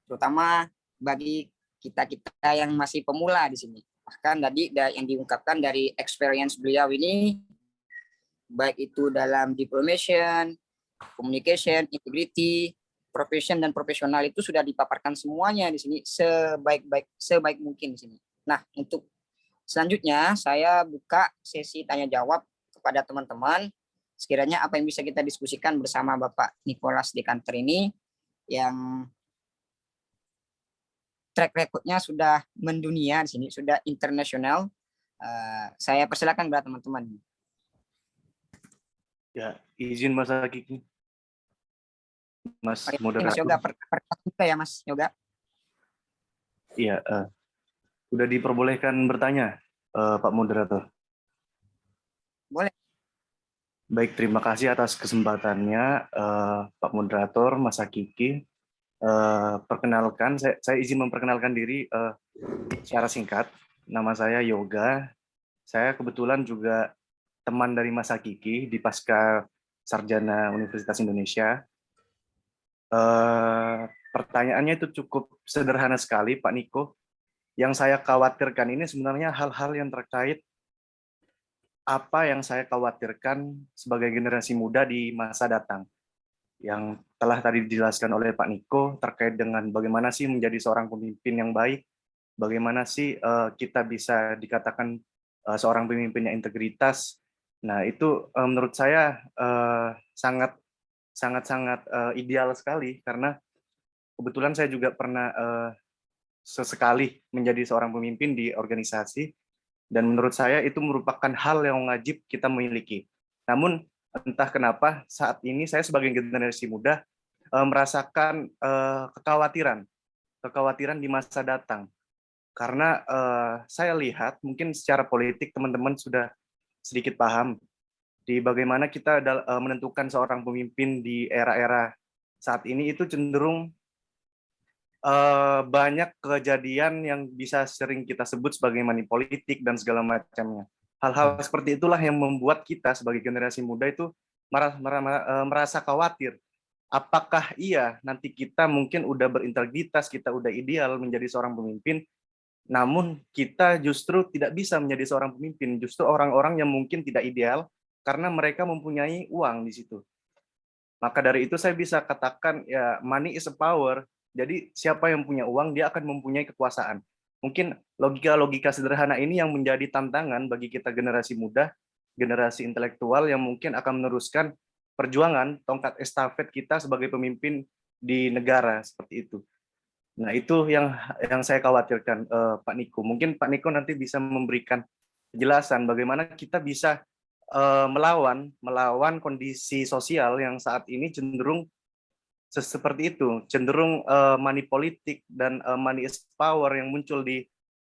terutama bagi kita yang masih pemula di sini. Bahkan tadi yang diungkapkan dari experience beliau ini, baik itu dalam diplomation, communication, integrity, profession dan profesional itu sudah dipaparkan semuanya di sini sebaik mungkin di sini. Nah, untuk selanjutnya, saya buka sesi tanya jawab kepada teman-teman. Sekiranya apa yang bisa kita diskusikan bersama Bapak Nicholas Dekanter ini, yang track record-nya sudah mendunia di sini, sudah internasional. Saya persilakan kepada teman-teman. Ya, izin Mas Hakiki. Mas moderator. Mas Yoga, pertanyaan ya Mas Yoga. Iya, sudah diperbolehkan bertanya, Pak Moderator. Boleh. Baik, terima kasih atas kesempatannya, Pak Moderator, Mas Hakiki. Perkenalkan, saya izin memperkenalkan diri secara singkat. Nama saya Yoga. Saya kebetulan juga teman dari Mas Hakiki di Pasca Sarjana Universitas Indonesia. Pertanyaannya itu cukup sederhana sekali, Pak Niko. Yang saya khawatirkan ini sebenarnya hal-hal yang terkait apa yang saya khawatirkan sebagai generasi muda di masa datang. Yang telah tadi dijelaskan oleh Pak Niko terkait dengan bagaimana sih menjadi seorang pemimpin yang baik, bagaimana sih kita bisa dikatakan seorang pemimpin yang integritas. Nah, itu menurut saya sangat ideal sekali, karena kebetulan saya juga pernah sesekali menjadi seorang pemimpin di organisasi, dan menurut saya itu merupakan hal yang wajib kita miliki. Namun entah kenapa saat ini saya sebagai generasi muda merasakan kekhawatiran di masa datang, karena saya lihat mungkin secara politik teman-teman sudah sedikit paham, di bagaimana kita menentukan seorang pemimpin di era-era saat ini itu cenderung banyak kejadian yang bisa sering kita sebut sebagai money politik dan segala macamnya. Hal-hal seperti itulah yang membuat kita sebagai generasi muda itu merasa khawatir. Apakah iya nanti kita mungkin udah berintegritas, kita udah ideal menjadi seorang pemimpin, namun kita justru tidak bisa menjadi seorang pemimpin, justru orang-orang yang mungkin tidak ideal karena mereka mempunyai uang di situ. Maka dari itu saya bisa katakan ya money is a power. Jadi siapa yang punya uang dia akan mempunyai kekuasaan. Mungkin logika-logika sederhana ini yang menjadi tantangan bagi kita generasi muda, generasi intelektual yang mungkin akan meneruskan perjuangan tongkat estafet kita sebagai pemimpin di negara seperti itu. Nah, itu yang saya khawatirkan, Pak Niko. Mungkin Pak Niko nanti bisa memberikan penjelasan bagaimana kita bisa melawan kondisi sosial yang saat ini cenderung seperti itu, cenderung money politik dan money is power yang muncul di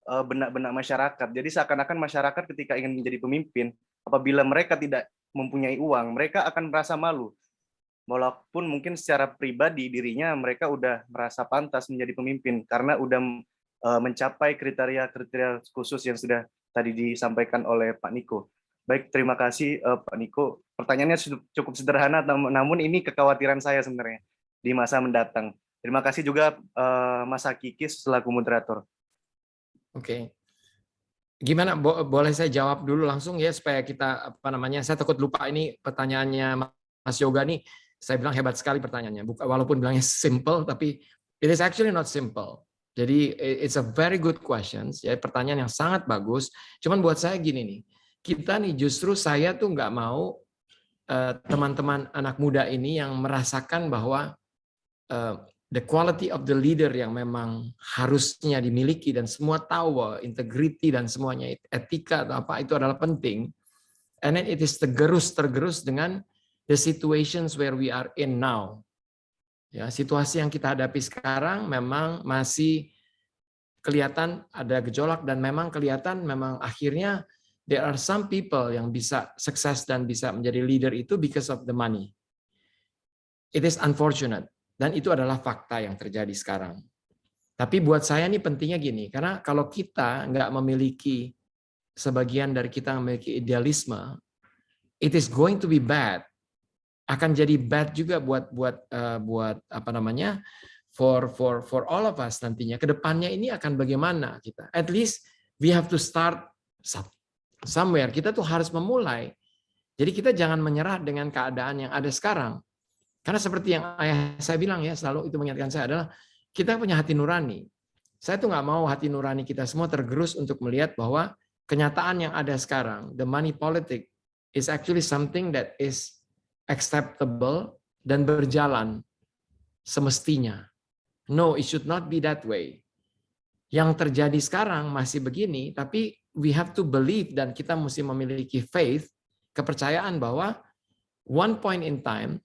benak-benak masyarakat. Jadi seakan-akan masyarakat ketika ingin menjadi pemimpin, apabila mereka tidak mempunyai uang, mereka akan merasa malu. Walaupun mungkin secara pribadi dirinya mereka udah merasa pantas menjadi pemimpin karena udah mencapai kriteria-kriteria khusus yang sudah tadi disampaikan oleh Pak Niko. Baik, terima kasih Pak Niko. Pertanyaannya cukup sederhana, namun ini kekhawatiran saya sebenarnya di masa mendatang. Terima kasih juga Mas Hakiki selaku moderator. Oke. Gimana, boleh saya jawab dulu langsung ya supaya kita saya takut lupa ini pertanyaannya Mas Yoga nih. Saya bilang hebat sekali pertanyaannya. Walaupun bilangnya simple tapi it is actually not simple. Jadi it's a very good questions ya, pertanyaan yang sangat bagus. Cuman buat saya gini nih. Kita nih justru saya tuh nggak mau teman-teman anak muda ini yang merasakan bahwa the quality of the leader yang memang harusnya dimiliki dan semua tahu bahwa integrity dan semuanya etika atau apa itu adalah penting, and then it is tergerus dengan the situations where we are in now. Ya, situasi yang kita hadapi sekarang memang masih kelihatan ada gejolak dan memang kelihatan memang akhirnya there are some people yang bisa sukses dan bisa menjadi leader itu because of the money. It is unfortunate. Dan itu adalah fakta yang terjadi sekarang. Tapi buat saya ini pentingnya gini, karena kalau kita nggak memiliki, sebagian dari kita memiliki idealisme, it is going to be bad. Akan jadi bad juga buat for all of us nantinya. Kedepannya ini akan bagaimana kita? At least we have to start somewhere. Kita tuh harus memulai. Jadi kita jangan menyerah dengan keadaan yang ada sekarang. Karena seperti yang ayah saya bilang ya, selalu itu mengingatkan saya adalah kita punya hati nurani. Saya tuh nggak mau hati nurani kita semua tergerus untuk melihat bahwa kenyataan yang ada sekarang, the money politic, is actually something that is acceptable dan berjalan semestinya. No, it should not be that way. Yang terjadi sekarang masih begini, tapi we have to believe dan kita mesti memiliki faith, kepercayaan bahwa one point in time,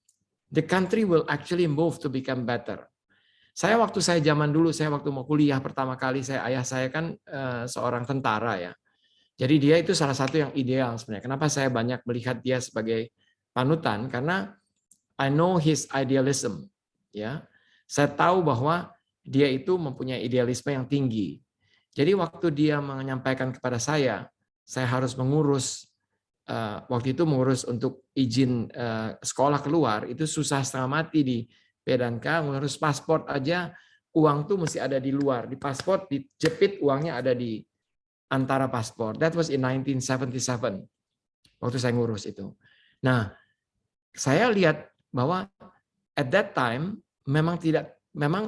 the country will actually move to become better. Saya waktu waktu mau kuliah pertama kali, ayah saya kan seorang tentara ya. Jadi dia itu salah satu yang ideal sebenarnya. Kenapa saya banyak melihat dia sebagai panutan? Karena I know his idealism. Ya, saya tahu bahwa dia itu mempunyai idealisme yang tinggi. Jadi waktu dia menyampaikan kepada saya harus mengurus. Waktu itu mengurus untuk izin sekolah keluar itu susah setengah mati di Medanka, mengurus paspor aja uang tuh mesti ada di luar, di paspor dijepit uangnya ada di antara paspor. That was in 1977 waktu saya ngurus itu. Nah, saya lihat bahwa at that time memang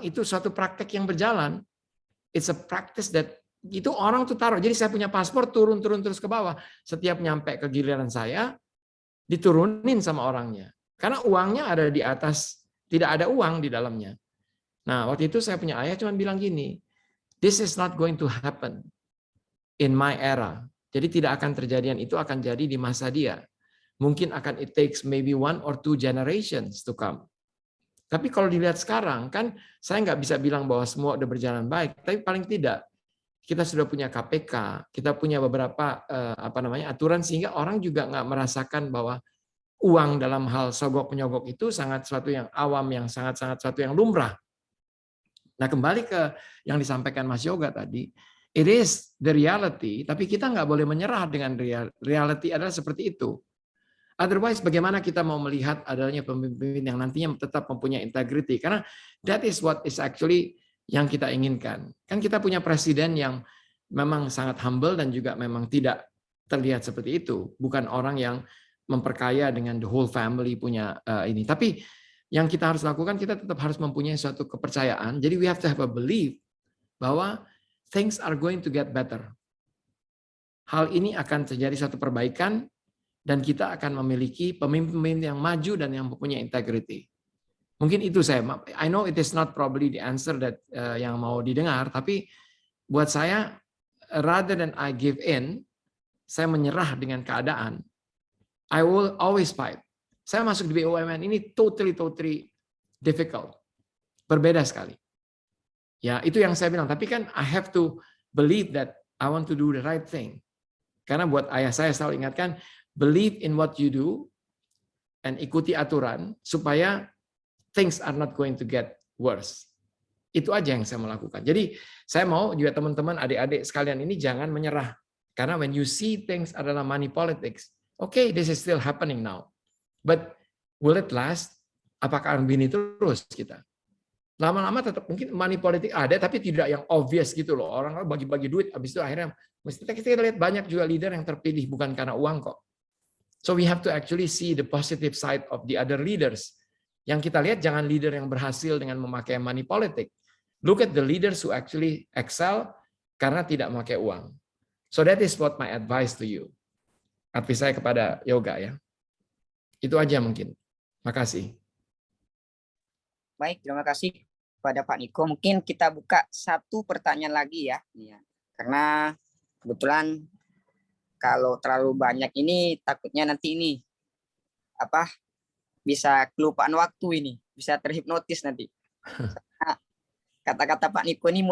itu suatu praktek yang berjalan. It's a practice that itu orang tuh taruh. Jadi saya punya paspor turun terus ke bawah. Setiap nyampe ke giliran saya diturunin sama orangnya. Karena uangnya ada di atas, tidak ada uang di dalamnya. Nah, waktu itu saya punya ayah cuma bilang gini, this is not going to happen in my era. Jadi tidak akan terjadian, itu akan jadi di masa dia. Mungkin akan it takes maybe 1 or 2 generations to come. Tapi kalau dilihat sekarang kan saya nggak bisa bilang bahwa semua udah berjalan baik, tapi paling tidak kita sudah punya KPK, kita punya beberapa aturan sehingga orang juga nggak merasakan bahwa uang dalam hal sogok menyogok itu sangat suatu yang awam, yang sangat-sangat suatu yang lumrah. Nah, kembali ke yang disampaikan Mas Yoga tadi, it is the reality, tapi kita nggak boleh menyerah dengan reality adalah seperti itu. Otherwise, bagaimana kita mau melihat adanya pemimpin yang nantinya tetap mempunyai integrity? Karena that is what is actually yang kita inginkan. Kan kita punya presiden yang memang sangat humble dan juga memang tidak terlihat seperti itu. Bukan orang yang memperkaya dengan the whole family punya ini. Tapi yang kita harus lakukan, kita tetap harus mempunyai suatu kepercayaan. Jadi we have to have a belief bahwa things are going to get better. Hal ini akan terjadi suatu perbaikan dan kita akan memiliki pemimpin yang maju dan yang mempunyai integrity. Mungkin itu saya. I know it is not probably the answer that yang mau didengar, tapi buat saya rather than I give in, saya menyerah dengan keadaan. I will always fight. Saya masuk di BUMN ini totally difficult. Berbeda sekali. Ya, itu yang saya bilang. Tapi kan I have to believe that I want to do the right thing. Karena buat ayah saya selalu ingatkan, believe in what you do and ikuti aturan supaya things are not going to get worse. Itu aja yang saya mau lakukan. Jadi saya mau juga teman-teman, adik-adik sekalian ini jangan menyerah. Karena when you see things adalah money politics, okay, this is still happening now. But will it last? Apakah akan begini terus kita? Lama-lama tetap mungkin money politik ada, tapi tidak yang obvious gitu loh. Orang bagi-bagi duit, habis itu akhirnya kita lihat banyak juga leader yang terpilih bukan karena uang kok. So we have to actually see the positive side of the other leaders. Yang kita lihat jangan leader yang berhasil dengan memakai money politik. Look at the leaders who actually excel karena tidak memakai uang. So that is what my advice to you. Advice saya kepada Yoga ya. Itu aja mungkin. Makasih. Baik, terima kasih kepada Pak Niko. Mungkin kita buka satu pertanyaan lagi ya. Karena kebetulan kalau terlalu banyak ini takutnya nanti ini bisa kelupaan waktu ini, bisa terhipnotis nanti. Kata-kata Pak Niko ini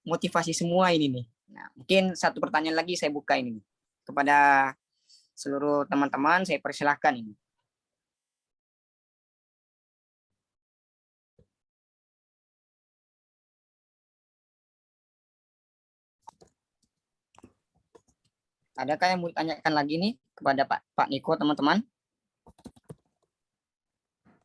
motivasi semua ini nih. Nah, mungkin satu pertanyaan lagi saya buka ini kepada seluruh teman-teman, saya persilahkan ini. Adakah yang mau ditanyakan lagi nih kepada Pak Niko, teman-teman?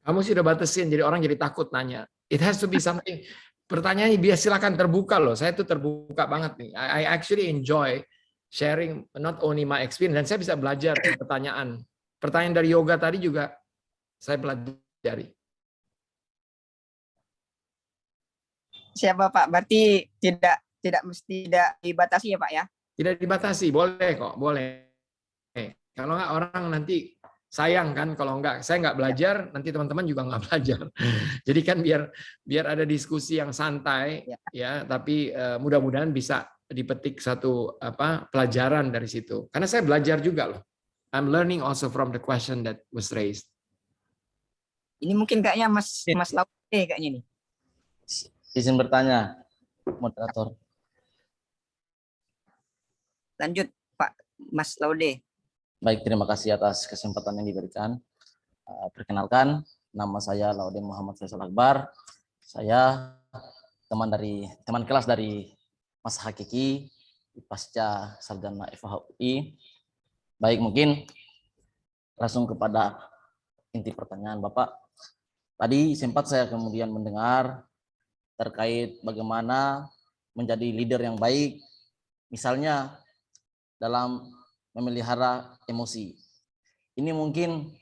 Kamu sudah batasin, jadi orang jadi takut nanya. It has to be something. Pertanyaannya biar silakan terbuka loh. Saya tuh terbuka banget nih. I actually enjoy sharing not only my experience, dan saya bisa belajar dari pertanyaan. Pertanyaan dari Yoga tadi juga saya pelajari. Siapa Pak? Berarti tidak mesti dibatasi ya Pak ya? Tidak dibatasi, boleh kok, boleh. Kalau nggak orang nanti sayang kan, kalau nggak saya nggak belajar, nanti teman-teman juga nggak belajar. Jadi kan biar ada diskusi yang santai, ya. Tapi mudah-mudahan bisa dipetik satu pelajaran dari situ. Karena saya belajar juga loh. I'm learning also from the question that was raised. Ini mungkin kayaknya Mas Laude kayaknya nih. Izin bertanya, moderator. Lanjut Pak Mas Laude. Baik, terima kasih atas kesempatan yang diberikan. Perkenalkan, nama saya Laude Muhammad Faisal Akbar. Saya teman kelas dari Mas Hakiki, pasca sarjana FHUI. Baik, mungkin langsung kepada inti pertanyaan Bapak. Tadi sempat saya kemudian mendengar terkait bagaimana menjadi leader yang baik, misalnya dalam memelihara emosi. Ini mungkin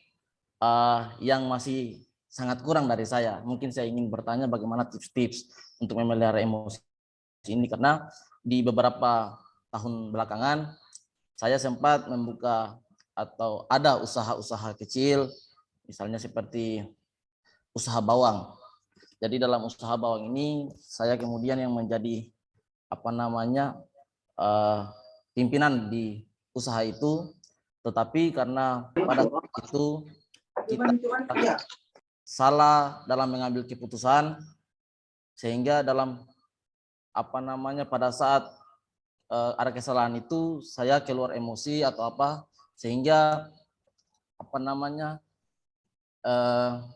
yang masih sangat kurang dari saya. Mungkin saya ingin bertanya bagaimana tips-tips untuk memelihara emosi ini, karena di beberapa tahun belakangan saya sempat membuka atau ada usaha-usaha kecil, misalnya seperti usaha bawang. Jadi dalam usaha bawang ini saya kemudian yang menjadi pimpinan di usaha itu, tetapi karena pada saat itu kita salah dalam mengambil keputusan, sehingga dalam pada saat ada kesalahan itu saya keluar emosi atau sehingga apa namanya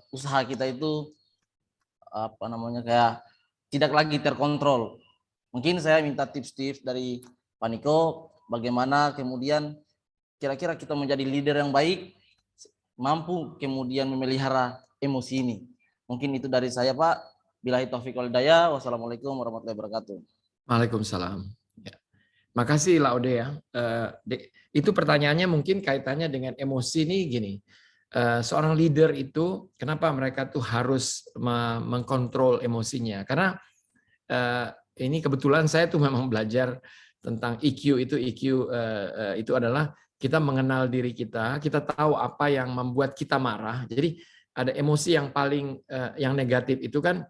usaha kita itu apa namanya kayak tidak lagi terkontrol. Mungkin saya minta tips-tips dari Pak Niko bagaimana kemudian kira-kira kita menjadi leader yang baik, mampu kemudian memelihara emosi ini. Mungkin itu dari saya, Pak. Billahi taufiq wal hidayah. Wassalamualaikum warahmatullahi wabarakatuh. Waalaikumsalam. Ya. Makasih Laude ya. Itu pertanyaannya mungkin kaitannya dengan emosi nih gini. Seorang leader itu kenapa mereka tuh harus mengkontrol emosinya? Karena ini kebetulan saya tuh memang belajar tentang EQ itu adalah kita mengenal diri kita tahu apa yang membuat kita marah. Jadi ada emosi yang paling yang negatif itu kan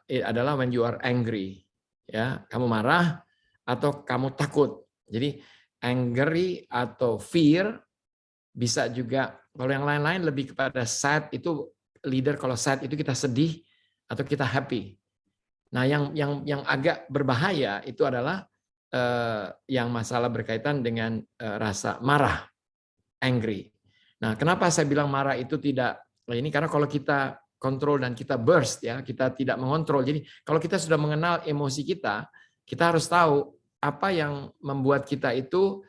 adalah when you are angry, ya kamu marah atau kamu takut. Jadi angry atau fear bisa juga. Kalau yang lain-lain lebih kepada sad, itu leader kalau sad itu kita sedih atau kita happy. Nah, yang agak berbahaya itu adalah yang masalah berkaitan dengan rasa marah, angry. Nah, kenapa saya bilang marah itu tidak ini karena kalau kita kontrol dan kita burst ya, kita tidak mengontrol. Jadi, kalau kita sudah mengenal emosi kita harus tahu apa yang membuat kita itu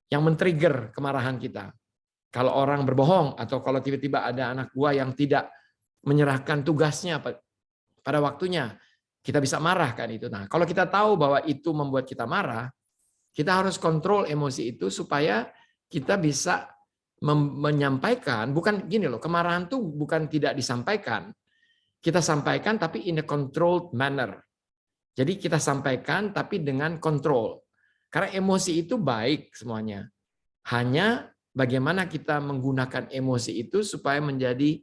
yang men-trigger kemarahan kita. Kalau orang berbohong atau kalau tiba-tiba ada anak buah yang tidak menyerahkan tugasnya pada waktunya, kita bisa marah kan itu. Nah, kalau kita tahu bahwa itu membuat kita marah, kita harus kontrol emosi itu supaya kita bisa menyampaikan, bukan gini loh, kemarahan tuh bukan tidak disampaikan. Kita sampaikan tapi in a controlled manner. Jadi kita sampaikan tapi dengan kontrol. Karena emosi itu baik semuanya. Hanya bagaimana kita menggunakan emosi itu supaya menjadi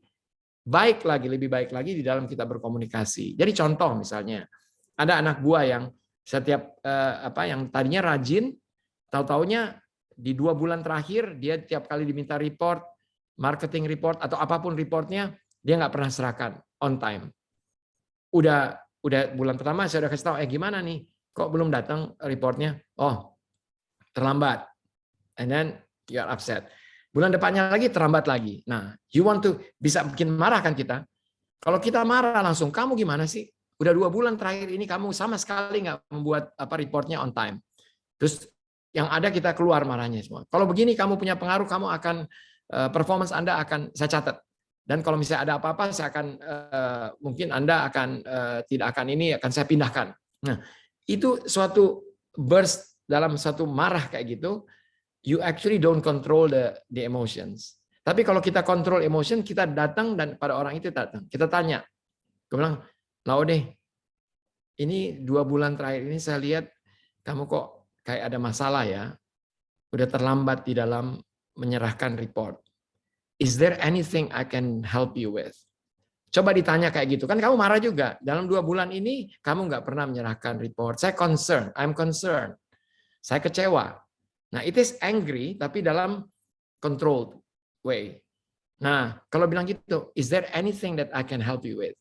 baik lagi, lebih baik lagi di dalam kita berkomunikasi. Jadi contoh misalnya, ada anak buah yang setiap yang tadinya rajin, tahu-taunya di 2 bulan terakhir dia tiap kali diminta report, marketing report atau apapun reportnya, dia nggak pernah serahkan on time. Udah bulan pertama saya udah kasih tahu, gimana nih, kok belum datang reportnya? Oh, terlambat. And then you are upset. Bulan depannya lagi terlambat lagi. Nah, you want to bisa bikin marah kan kita? Kalau kita marah langsung, kamu gimana sih? Udah 2 bulan terakhir ini kamu sama sekali nggak membuat reportnya on time. Terus yang ada kita keluar marahnya semua. Kalau begini kamu punya pengaruh, kamu akan performance Anda akan saya catat. Dan kalau misalnya ada apa-apa, saya akan mungkin Anda akan tidak akan ini akan saya pindahkan. Nah, itu suatu burst dalam satu marah kayak gitu. You actually don't control the emotions. Tapi kalau kita kontrol emotion, kita datang dan pada orang itu datang. Kita tanya. Gue bilang, Laude, ini 2 bulan terakhir ini saya lihat kamu kok kayak ada masalah ya. Udah terlambat di dalam menyerahkan report. Is there anything I can help you with? Coba ditanya kayak gitu. Kan kamu marah juga. Dalam 2 bulan ini kamu nggak pernah menyerahkan report. Saya concerned. I'm concerned. Saya kecewa. Nah, it is angry, tapi dalam controlled way. Nah, kalau bilang gitu, is there anything that I can help you with?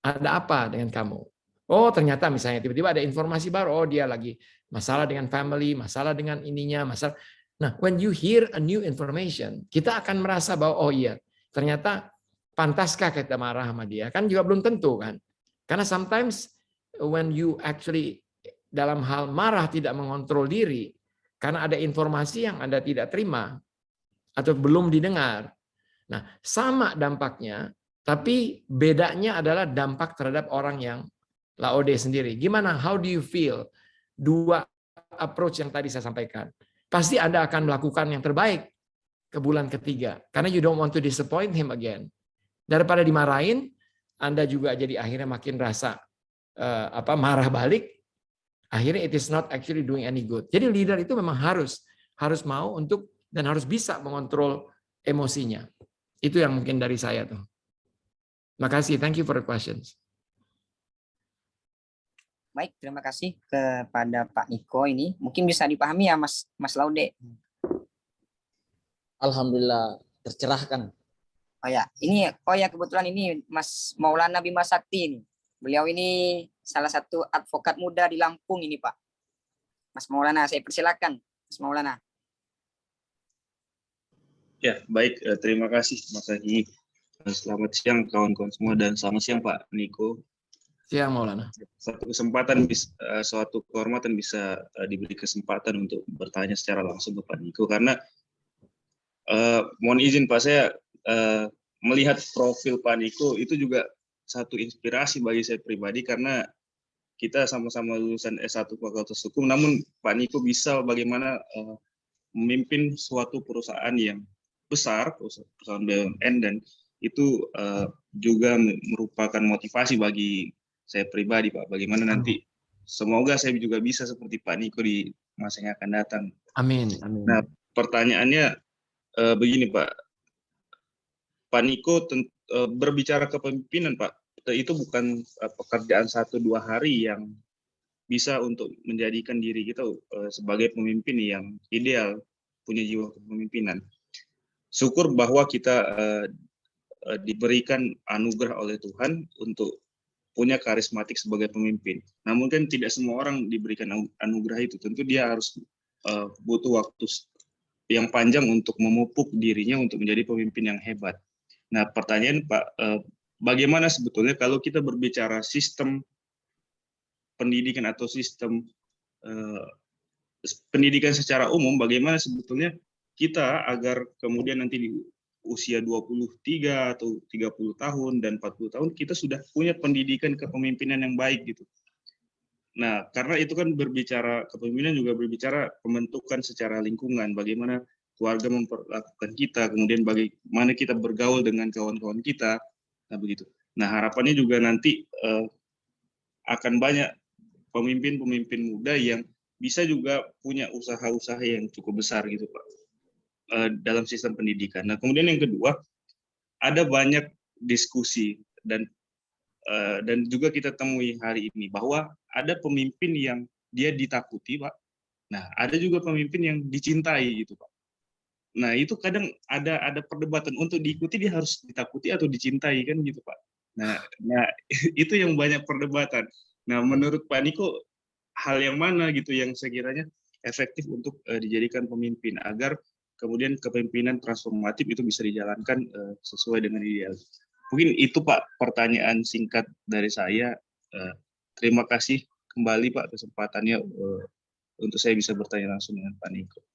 Ada apa dengan kamu? Oh, ternyata misalnya tiba-tiba ada informasi baru, oh dia lagi masalah dengan family, masalah dengan ininya, masalah. Nah, when you hear a new information, kita akan merasa bahwa, oh iya, ternyata pantaskah kita marah sama dia? Kan juga belum tentu kan. Karena sometimes when you actually dalam hal marah tidak mengontrol diri, karena ada informasi yang Anda tidak terima atau belum didengar. Nah, sama dampaknya, tapi bedanya adalah dampak terhadap orang yang Laude sendiri. Gimana? How do you feel? 2 approach yang tadi saya sampaikan. Pasti Anda akan melakukan yang terbaik ke bulan ketiga. Karena you don't want to disappoint him again. Daripada dimarahin, Anda juga jadi akhirnya makin rasa marah balik. Akhirnya it is not actually doing any good. Jadi leader itu memang harus mau untuk dan harus bisa mengontrol emosinya. Itu yang mungkin dari saya tuh. Makasih, thank you for the questions. Baik, terima kasih kepada Pak Niko ini. Mungkin bisa dipahami ya Mas Laude. Alhamdulillah tercerahkan. Oh ya, kebetulan ini Mas Maulana Bima Sakti ini. Beliau ini salah satu advokat muda di Lampung ini, Pak. Mas Maulana, saya persilakan, Mas Maulana. Ya, baik. Terima kasih Mas Haki. Selamat siang kawan-kawan semua dan selamat siang Pak Niko. Siang Maulana. Suatu kehormatan bisa diberi kesempatan untuk bertanya secara langsung ke Pak Niko karena mohon izin Pak, saya melihat profil Pak Niko itu juga satu inspirasi bagi saya pribadi karena kita sama-sama lulusan S1 Fakultas Hukum, namun Pak Niko bisa bagaimana memimpin suatu perusahaan yang besar, perusahaan BUMN, dan itu juga merupakan motivasi bagi saya pribadi, Pak. Bagaimana nanti semoga saya juga bisa seperti Pak Niko di masa yang akan datang. Amin. Amin. Nah, pertanyaannya begini, Pak. Pak Niko berbicara kepemimpinan, Pak, itu bukan pekerjaan 1-2 hari yang bisa untuk menjadikan diri kita sebagai pemimpin yang ideal, punya jiwa kepemimpinan. Syukur bahwa kita diberikan anugerah oleh Tuhan untuk punya karismatik sebagai pemimpin. Namun kan tidak semua orang diberikan anugerah itu. Tentu dia harus butuh waktu yang panjang untuk memupuk dirinya untuk menjadi pemimpin yang hebat. Nah, pertanyaan Pak, bagaimana sebetulnya kalau kita berbicara sistem pendidikan atau sistem pendidikan secara umum, bagaimana sebetulnya kita agar kemudian nanti di usia 23 atau 30 tahun dan 40 tahun kita sudah punya pendidikan kepemimpinan yang baik gitu. Nah, karena itu kan berbicara kepemimpinan juga berbicara pembentukan secara lingkungan, bagaimana keluarga memperlakukan kita, kemudian bagaimana kita bergaul dengan kawan-kawan kita, nah begitu. Nah, harapannya juga nanti akan banyak pemimpin-pemimpin muda yang bisa juga punya usaha-usaha yang cukup besar gitu, Pak, dalam sistem pendidikan. Nah, kemudian yang kedua, ada banyak diskusi dan juga kita temui hari ini bahwa ada pemimpin yang dia ditakuti, Pak. Nah, ada juga pemimpin yang dicintai gitu, Pak. Nah, itu kadang ada perdebatan untuk diikuti dia harus ditakuti atau dicintai kan gitu, Pak. Nah itu yang banyak perdebatan. Nah, menurut Pak Niko hal yang mana gitu yang sekiranya efektif untuk dijadikan pemimpin agar kemudian kepemimpinan transformatif itu bisa dijalankan sesuai dengan ideal. Mungkin itu Pak pertanyaan singkat dari saya. Terima kasih kembali Pak kesempatannya untuk saya bisa bertanya langsung dengan Pak Niko.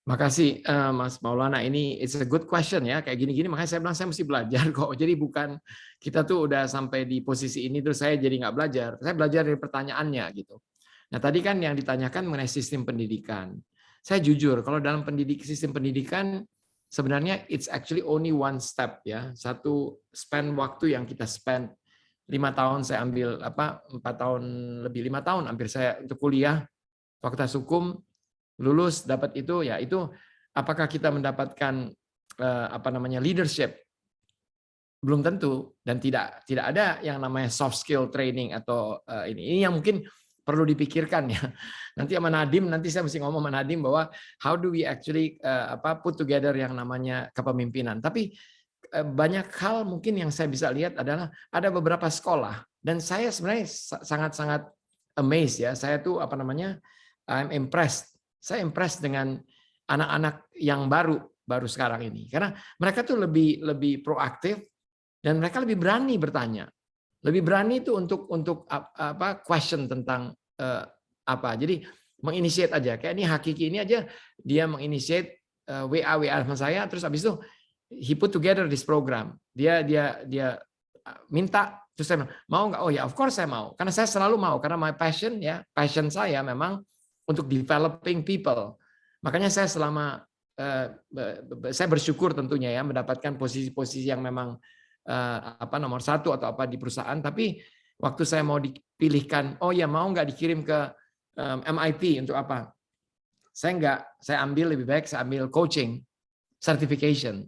Makasih Mas Maulana, ini it's a good question ya, kayak gini-gini makanya saya bilang saya mesti belajar kok. Jadi bukan kita tuh udah sampai di posisi ini terus saya jadi nggak belajar. Saya belajar dari pertanyaannya gitu. Nah tadi kan yang ditanyakan mengenai sistem pendidikan. Saya jujur kalau dalam sistem pendidikan sebenarnya it's actually only one step ya. Satu span waktu yang kita spend 5 tahun saya ambil 4 tahun lebih 5 tahun hampir saya untuk kuliah Fakultas Hukum. Lulus dapat itu ya itu apakah kita mendapatkan leadership belum tentu dan tidak ada yang namanya soft skill training atau ini yang mungkin perlu dipikirkan ya nanti sama Nadim nanti saya mesti ngomong sama Nadim bahwa how do we actually put together yang namanya kepemimpinan tapi banyak hal mungkin yang saya bisa lihat adalah ada beberapa sekolah dan saya sebenarnya sangat-sangat amazed ya saya tuh I'm impressed. Saya impressed dengan anak-anak yang baru sekarang ini karena mereka tuh lebih proaktif dan mereka lebih berani bertanya, lebih berani itu untuk question tentang jadi menginitiate aja kayak ini Hakiki ini aja dia menginitiate WA sama saya terus habis itu he put together this program dia minta terus saya mau nggak oh ya of course saya mau karena saya selalu mau karena my passion saya memang untuk developing people. Makanya saya saya bersyukur tentunya ya mendapatkan posisi-posisi yang memang nomor 1 atau apa di perusahaan. Tapi waktu saya mau dipilihkan, oh ya mau nggak dikirim ke MIT untuk apa? Saya ambil lebih baik saya ambil coaching, certification.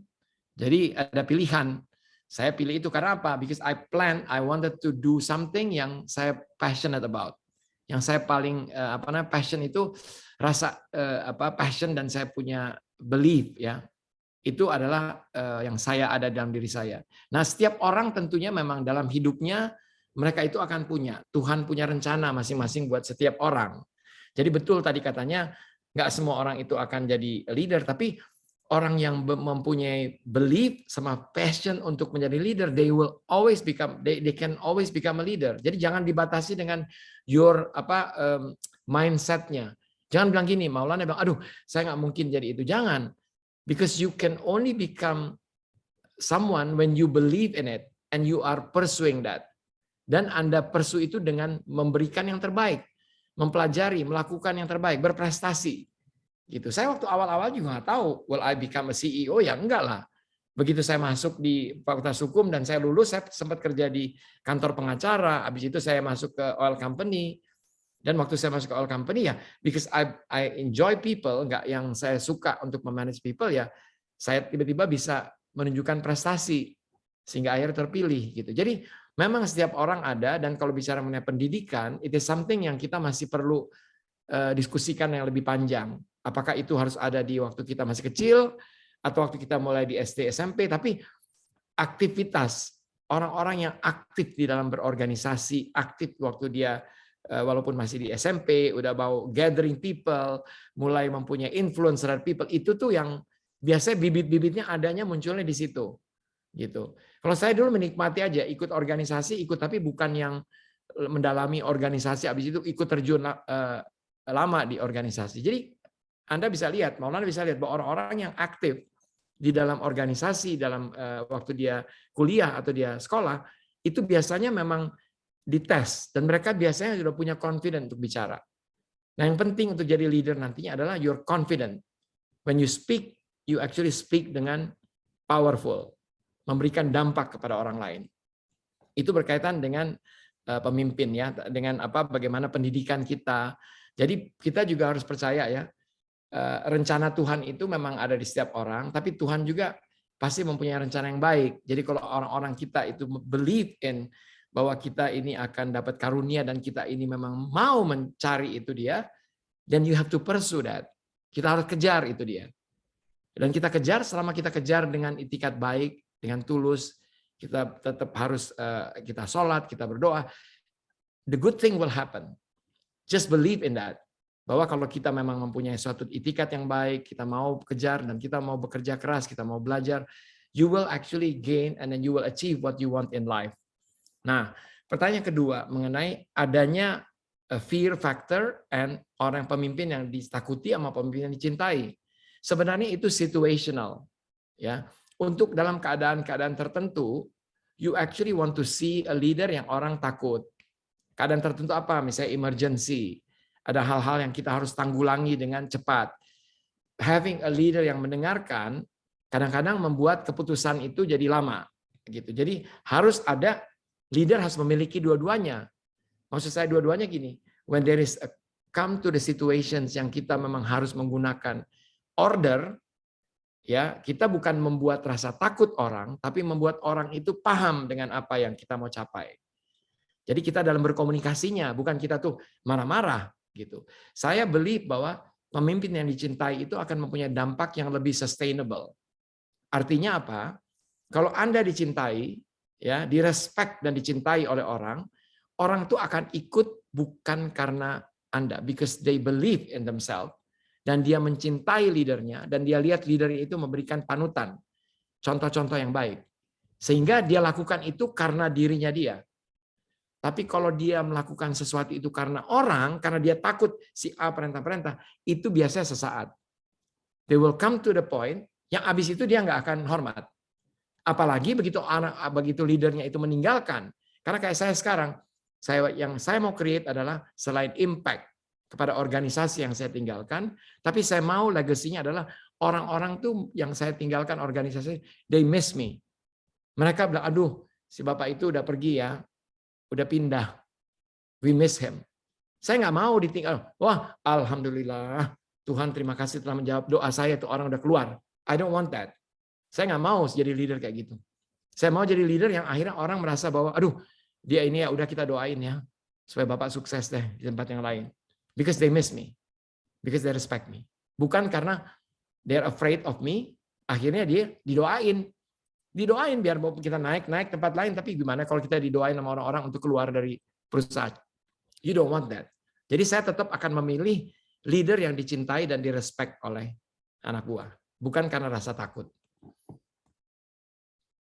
Jadi ada pilihan. Saya pilih itu karena apa? Because I wanted to do something yang saya passionate about. Yang saya paling passion itu rasa passion dan saya punya belief ya itu adalah yang saya ada dalam diri saya. Nah setiap orang tentunya memang dalam hidupnya mereka itu akan punya Tuhan punya rencana masing-masing buat setiap orang. Jadi betul tadi katanya nggak semua orang itu akan jadi leader tapi orang yang mempunyai belief sama passion untuk menjadi leader, they will always become, they can always become a leader. Jadi jangan dibatasi dengan your mindsetnya. Jangan bilang gini, Maulana bilang, aduh saya nggak mungkin jadi itu. Jangan, because you can only become someone when you believe in it and you are pursuing that. Dan Anda pursue itu dengan memberikan yang terbaik, mempelajari, melakukan yang terbaik, berprestasi. Gitu. Saya waktu awal-awal juga nggak tahu, will I become a CEO? Ya enggak lah. Begitu saya masuk di Fakultas Hukum dan saya lulus, saya sempat kerja di kantor pengacara. Habis itu saya masuk ke oil company. Dan waktu saya masuk ke oil company ya, because I enjoy people, nggak yang saya suka untuk memanage people ya, saya tiba-tiba bisa menunjukkan prestasi sehingga akhirnya terpilih gitu. Jadi memang setiap orang ada, dan kalau bicara mengenai pendidikan, it is something yang kita masih perlu diskusikan yang lebih panjang. Apakah itu harus ada di waktu kita masih kecil atau waktu kita mulai di SD, SMP, tapi aktivitas orang-orang yang aktif di dalam berorganisasi, aktif waktu dia walaupun masih di SMP, udah mau gathering people, mulai mempunyai influence terhadap people, itu tuh yang biasanya bibit-bibitnya adanya munculnya di situ. Gitu. Kalau saya dulu menikmati aja ikut organisasi, ikut tapi bukan yang mendalami organisasi, habis itu ikut terjun lama di organisasi. Jadi Anda bisa lihat, Maulana bisa lihat bahwa orang-orang yang aktif di dalam organisasi, dalam waktu dia kuliah atau dia sekolah, itu biasanya memang dites, dan mereka biasanya sudah punya confident untuk bicara. Nah, yang penting untuk jadi leader nantinya adalah you're confident. When you speak, you actually speak dengan powerful, memberikan dampak kepada orang lain. Itu berkaitan dengan pemimpin ya, dengan bagaimana pendidikan kita. Jadi kita juga harus percaya ya, rencana Tuhan itu memang ada di setiap orang, tapi Tuhan juga pasti mempunyai rencana yang baik. Jadi kalau orang-orang kita itu believe in bahwa kita ini akan dapat karunia dan kita ini memang mau mencari itu dia, then you have to pursue that. Kita harus kejar itu dia. Dan kita kejar, selama kita kejar dengan itikat baik, dengan tulus, kita tetap harus kita sholat, kita berdoa, the good thing will happen. Just believe in that. Bahwa kalau kita memang mempunyai suatu itikat yang baik, kita mau kejar dan kita mau bekerja keras, kita mau belajar, you will actually gain and then you will achieve what you want in life. Nah, pertanyaan kedua mengenai adanya fear factor and orang pemimpin yang ditakuti sama pemimpin yang dicintai. Sebenarnya itu situational. Ya, untuk dalam keadaan-keadaan tertentu, you actually want to see a leader yang orang takut. Keadaan tertentu apa? Misalnya emergency. Ada hal-hal yang kita harus tanggulangi dengan cepat. Having a leader yang mendengarkan kadang-kadang membuat keputusan itu jadi lama. Gitu. Jadi harus ada leader, harus memiliki dua-duanya. Maksud saya dua-duanya gini. When there is a come to the situations yang kita memang harus menggunakan order, ya kita bukan membuat rasa takut orang, tapi membuat orang itu paham dengan apa yang kita mau capai. Jadi kita dalam berkomunikasinya, bukan kita tuh marah-marah gitu. Saya believe bahwa pemimpin yang dicintai itu akan mempunyai dampak yang lebih sustainable. Artinya apa? Kalau Anda dicintai, ya, direspek dan dicintai oleh orang, orang itu akan ikut bukan karena Anda, because they believe in themselves, dan dia mencintai leadernya, dan dia lihat leadernya itu memberikan panutan, contoh-contoh yang baik, sehingga dia lakukan itu karena dirinya dia. Tapi kalau dia melakukan sesuatu itu karena orang, karena dia takut si A perintah-perintah, itu biasanya sesaat. They will come to the point yang habis itu dia nggak akan hormat. Apalagi begitu leadernya itu meninggalkan. Karena kayak saya sekarang, yang saya mau create adalah selain impact kepada organisasi yang saya tinggalkan, tapi saya mau legasinya adalah orang-orang tuh yang saya tinggalkan organisasi, they miss me. Mereka bilang, aduh, si bapak itu udah pergi ya, udah pindah, we miss him. Saya nggak mau ditinggal. Wah, alhamdulillah, Tuhan terima kasih telah menjawab doa saya, tuh orang udah keluar. I don't want that. Saya nggak mau jadi leader kayak gitu. Saya mau jadi leader yang akhirnya orang merasa bahwa, aduh, dia ini ya udah kita doain ya, supaya bapak sukses deh di tempat yang lain. Because they miss me, because they respect me. Bukan karena they're afraid of me, akhirnya dia didoain. Didoain biar kita naik tempat lain, tapi gimana kalau kita didoain sama orang-orang untuk keluar dari perusahaan? You don't want that. Jadi saya tetap akan memilih leader yang dicintai dan direspek oleh anak buah. bukan karena rasa takut.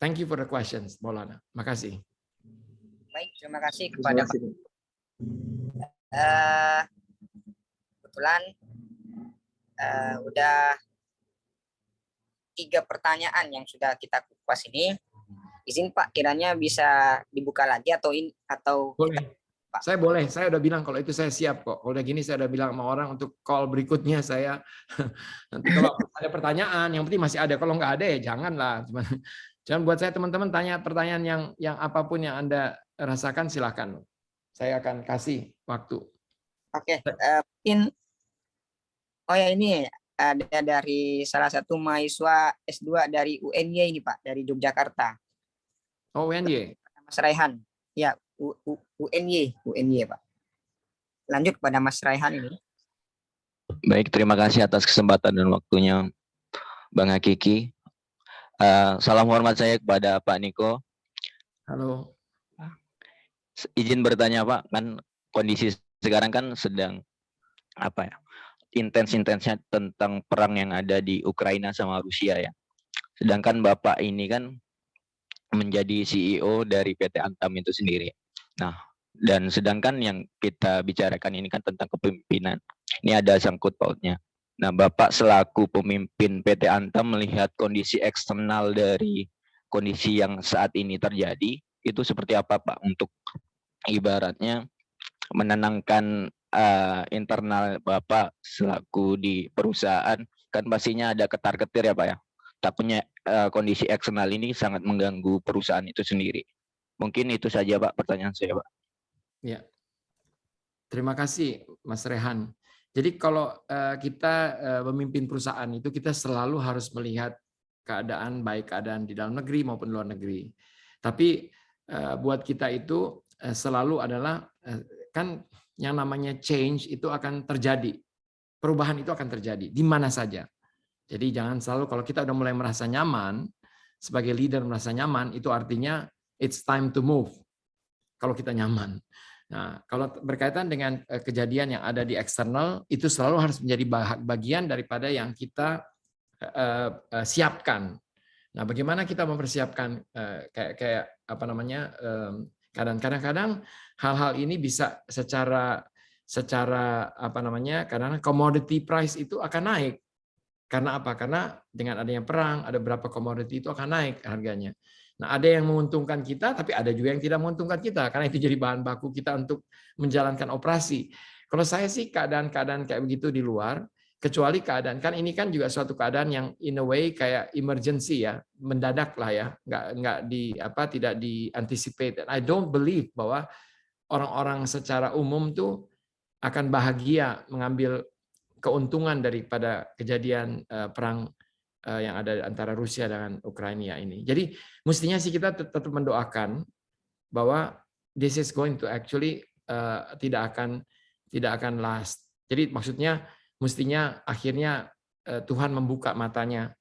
Thank you for the questions, Maulana. Makasih. Baik, terima kasih kepada Pak. Kebetulan udah 3 pertanyaan yang sudah kita kupas ini. Izin Pak, kiranya bisa dibuka lagi atau Boleh. Saya boleh, saya udah bilang kalau itu saya siap kok. Kalau udah gini saya udah bilang sama orang untuk call berikutnya saya. Nanti kalau ada pertanyaan, yang penting masih ada. Kalau nggak ada ya janganlah. Cuman buat saya teman-teman tanya pertanyaan yang apapun yang Anda rasakan silakan. Saya akan kasih waktu. Oke, mungkin ini ada dari salah satu mahasiswa S2 dari UNY ini Pak, dari Yogyakarta. Oh, UNY. Mas Raihan. Ya, UNY Pak. Lanjut kepada Mas Raihan ini. Baik, terima kasih atas kesempatan dan waktunya Bang Hakiki. Salam hormat saya kepada Pak Niko. Halo. Izin bertanya Pak, kan kondisi sekarang kan sedang intens-intensnya tentang perang yang ada di Ukraina sama Rusia ya. Sedangkan Bapak ini kan menjadi CEO dari PT Antam itu sendiri. Nah, dan sedangkan yang kita bicarakan ini kan tentang kepemimpinan. Ini ada sangkut pautnya. Nah, Bapak selaku pemimpin PT Antam melihat kondisi eksternal dari kondisi yang saat ini terjadi, itu seperti apa Pak untuk ibaratnya menenangkan internal Bapak selaku di perusahaan, kan pastinya ada ketar-ketir ya Pak ya. Takutnya kondisi eksternal ini sangat mengganggu perusahaan itu sendiri. Mungkin itu saja Pak pertanyaan saya Pak. Ya, terima kasih Mas Rehan. Jadi kalau kita memimpin perusahaan itu kita selalu harus melihat keadaan, baik keadaan di dalam negeri maupun luar negeri. Tapi buat kita itu selalu adalah kan yang namanya change itu akan terjadi. Perubahan itu akan terjadi di mana saja. Jadi jangan selalu kalau kita udah mulai merasa nyaman, sebagai leader merasa nyaman, itu artinya it's time to move. Kalau kita nyaman. Nah, kalau berkaitan dengan kejadian yang ada di eksternal, itu selalu harus menjadi bagian daripada yang kita siapkan. Nah, bagaimana kita mempersiapkan kayak apa namanya? Kadang-kadang hal-hal ini bisa secara apa namanya? Karena commodity price itu akan naik. Karena apa? Karena dengan adanya perang, ada beberapa komoditi itu akan naik harganya. Nah, ada yang menguntungkan kita, tapi ada juga yang tidak menguntungkan kita, karena itu jadi bahan baku kita untuk menjalankan operasi. Kalau saya sih keadaan-keadaan kayak begitu di luar, kecuali keadaan, kan ini kan juga suatu keadaan yang in a way kayak emergency ya, mendadak lah ya, tidak di-anticipate. I don't believe bahwa orang-orang secara umum tuh akan bahagia mengambil keuntungan daripada kejadian perang yang ada antara Rusia dengan Ukraina ini. Jadi mestinya sih kita tetap mendoakan bahwa this is going to actually tidak akan last. Jadi maksudnya mestinya akhirnya Tuhan membuka matanya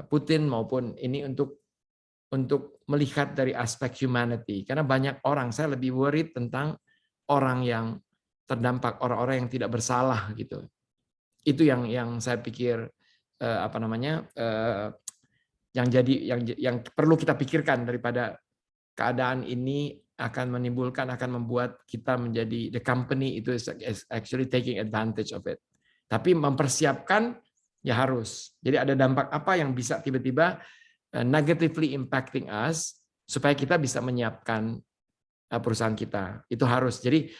Putin maupun ini untuk melihat dari aspek humanity. Karena banyak orang, saya lebih worried tentang orang yang terdampak, orang-orang yang tidak bersalah gitu. Itu yang saya pikir yang perlu kita pikirkan daripada keadaan ini akan membuat kita menjadi the company itu is actually taking advantage of it. Tapi mempersiapkan ya harus. Jadi ada dampak apa yang bisa tiba-tiba negatively impacting us supaya kita bisa menyiapkan perusahaan kita. Itu harus. Jadi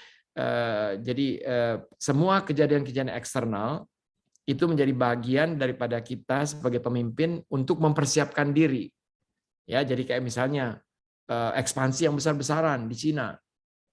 semua kejadian-kejadian eksternal itu menjadi bagian daripada kita sebagai pemimpin untuk mempersiapkan diri. Ya, jadi kayak misalnya ekspansi yang besar-besaran di Cina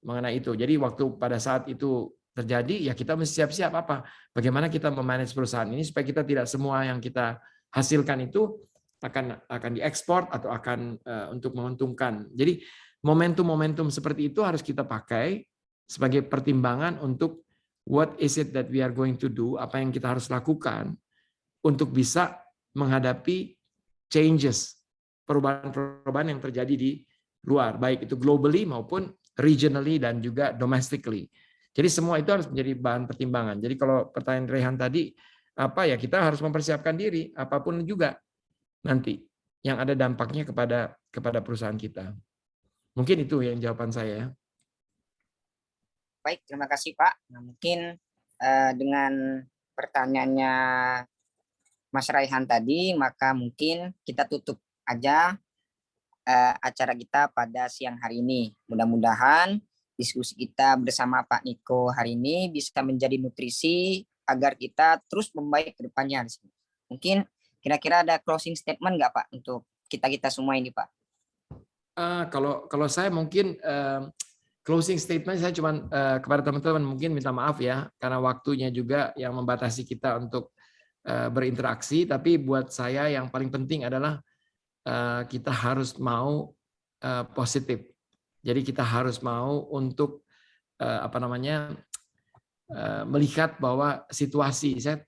mengenai itu. Jadi waktu pada saat itu terjadi, ya kita mesti siap-siap apa? Bagaimana kita memanage perusahaan ini supaya kita tidak semua yang kita hasilkan itu akan diekspor atau akan untuk menguntungkan. Jadi momentum-momentum seperti itu harus kita pakai sebagai pertimbangan untuk what is it that we are going to do, apa yang kita harus lakukan untuk bisa menghadapi changes, perubahan-perubahan yang terjadi di luar, baik itu globally maupun regionally dan juga domestically. Jadi semua itu harus menjadi bahan pertimbangan. Jadi kalau pertanyaan Rehan tadi, apa ya, kita harus mempersiapkan diri apapun juga nanti yang ada dampaknya kepada perusahaan kita. Mungkin itu yang jawaban saya. Baik, terima kasih Pak. Nah, mungkin dengan pertanyaannya Mas Raihan tadi, maka mungkin kita tutup aja acara kita pada siang hari ini. Mudah-mudahan diskusi kita bersama Pak Niko hari ini bisa menjadi nutrisi agar kita terus membaik ke depannya. Mungkin kira-kira ada closing statement nggak Pak untuk kita semua ini Pak? Kalau saya mungkin closing statement saya cuma kepada teman-teman mungkin minta maaf ya karena waktunya juga yang membatasi kita untuk berinteraksi. Tapi buat saya yang paling penting adalah kita harus mau positif. Jadi kita harus mau untuk melihat bahwa situasi saya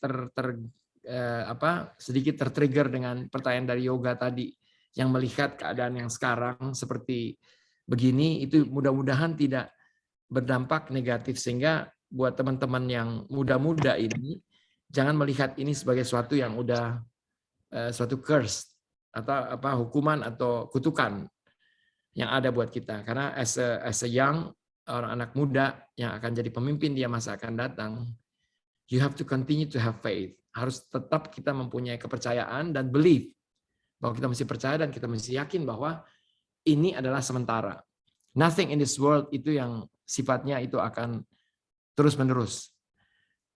sedikit tertrigger dengan pertanyaan dari Yoga tadi yang melihat keadaan yang sekarang seperti begini, itu mudah-mudahan tidak berdampak negatif, sehingga buat teman-teman yang muda-muda ini jangan melihat ini sebagai suatu yang udah suatu curse atau hukuman atau kutukan yang ada buat kita, karena as a young orang anak muda yang akan jadi pemimpin di masa akan datang, you have to continue to have faith. Harus tetap kita mempunyai kepercayaan dan believe bahwa kita mesti percaya dan kita mesti yakin bahwa ini adalah sementara. Nothing in this world itu yang sifatnya itu akan terus-menerus.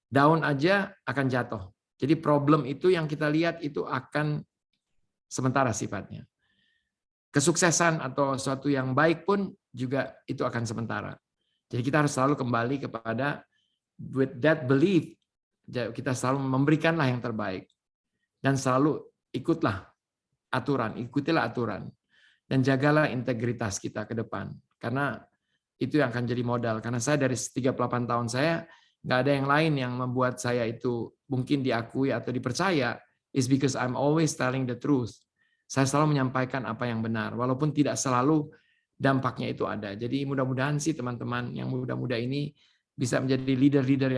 Daun aja akan jatuh. Jadi problem itu yang kita lihat itu akan sementara sifatnya. Kesuksesan atau sesuatu yang baik pun juga itu akan sementara. Jadi kita harus selalu kembali kepada with that belief, kita selalu memberikanlah yang terbaik dan selalu ikutilah aturan dan jagalah integritas kita ke depan, karena itu yang akan jadi modal. Karena saya dari 38 tahun saya nggak ada yang lain yang membuat saya itu mungkin diakui atau dipercaya, is because I'm always telling the truth. Saya selalu menyampaikan apa yang benar, walaupun tidak selalu dampaknya itu ada. Jadi mudah-mudahan sih teman-teman yang muda-muda ini bisa menjadi leader-leader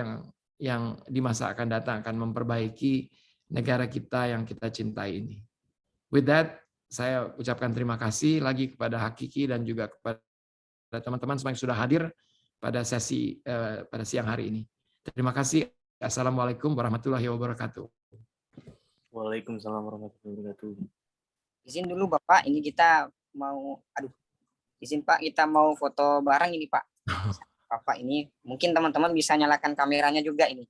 yang di masa akan datang akan memperbaiki negara kita yang kita cintai ini. With that, saya ucapkan terima kasih lagi kepada Hakiki dan juga kepada teman-teman semua yang sudah hadir pada sesi pada siang hari ini. Terima kasih. Assalamualaikum warahmatullahi wabarakatuh. Waalaikumsalam warahmatullahi wabarakatuh. Izin dulu Bapak, ini kita mau, izin Pak, kita mau foto bareng ini Pak. Bapak ini, mungkin teman-teman bisa nyalakan kameranya juga ini.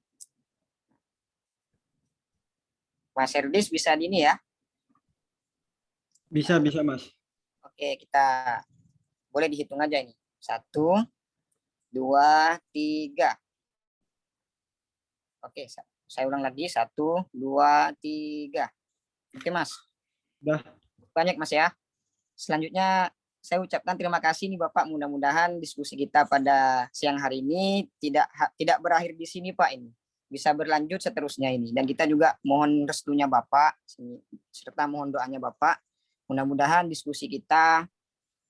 Mas Herdis bisa di ini ya? Bisa Mas. Oke, kita boleh dihitung aja ini. 1, 2, 3. Oke, saya ulang lagi. 1, 2, 3. Oke Mas. Udah. Banyak Mas ya. Selanjutnya saya ucapkan terima kasih nih Bapak. Mudah-mudahan diskusi kita pada siang hari ini tidak berakhir di sini Pak ini. Bisa berlanjut seterusnya ini. Dan kita juga mohon restunya Bapak serta mohon doanya Bapak. Mudah-mudahan diskusi kita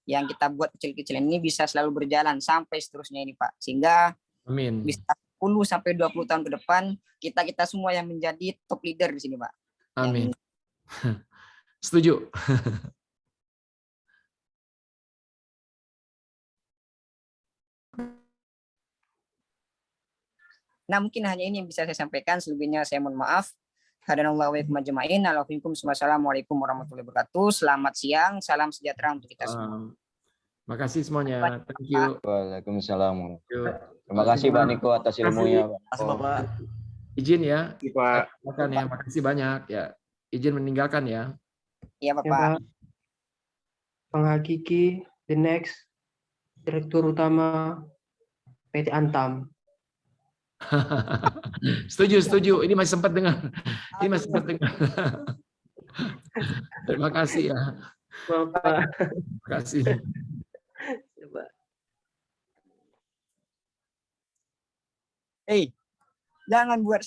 yang kita buat kecil-kecil ini bisa selalu berjalan sampai seterusnya ini Pak. Sehingga Amin. bisa 10 sampai 20 tahun ke depan kita semua yang menjadi top leader di sini Pak. Amin. Setuju. Nah, mungkin hanya ini yang bisa saya sampaikan. Selebihnya saya mohon maaf. Hadanallahu wa ikum ajma'in. Assalamualaikum warahmatullahi wabarakatuh. Selamat siang, salam sejahtera untuk kita semua. Terima kasih semuanya. Thank you. Waalaikumsalam. Terima kasih Pak Niko atas ilmunya. Terima kasih Bapak. Izin ya. Pak. Silakan ya. Makasih banyak ya. Izin meninggalkan ya. Iya Bapak. Bang Hakiki, the next Direktur Utama PT Antam. Setuju. Ini masih sempat dengar. Terima kasih ya. Bapak. Terima kasih. Jangan buat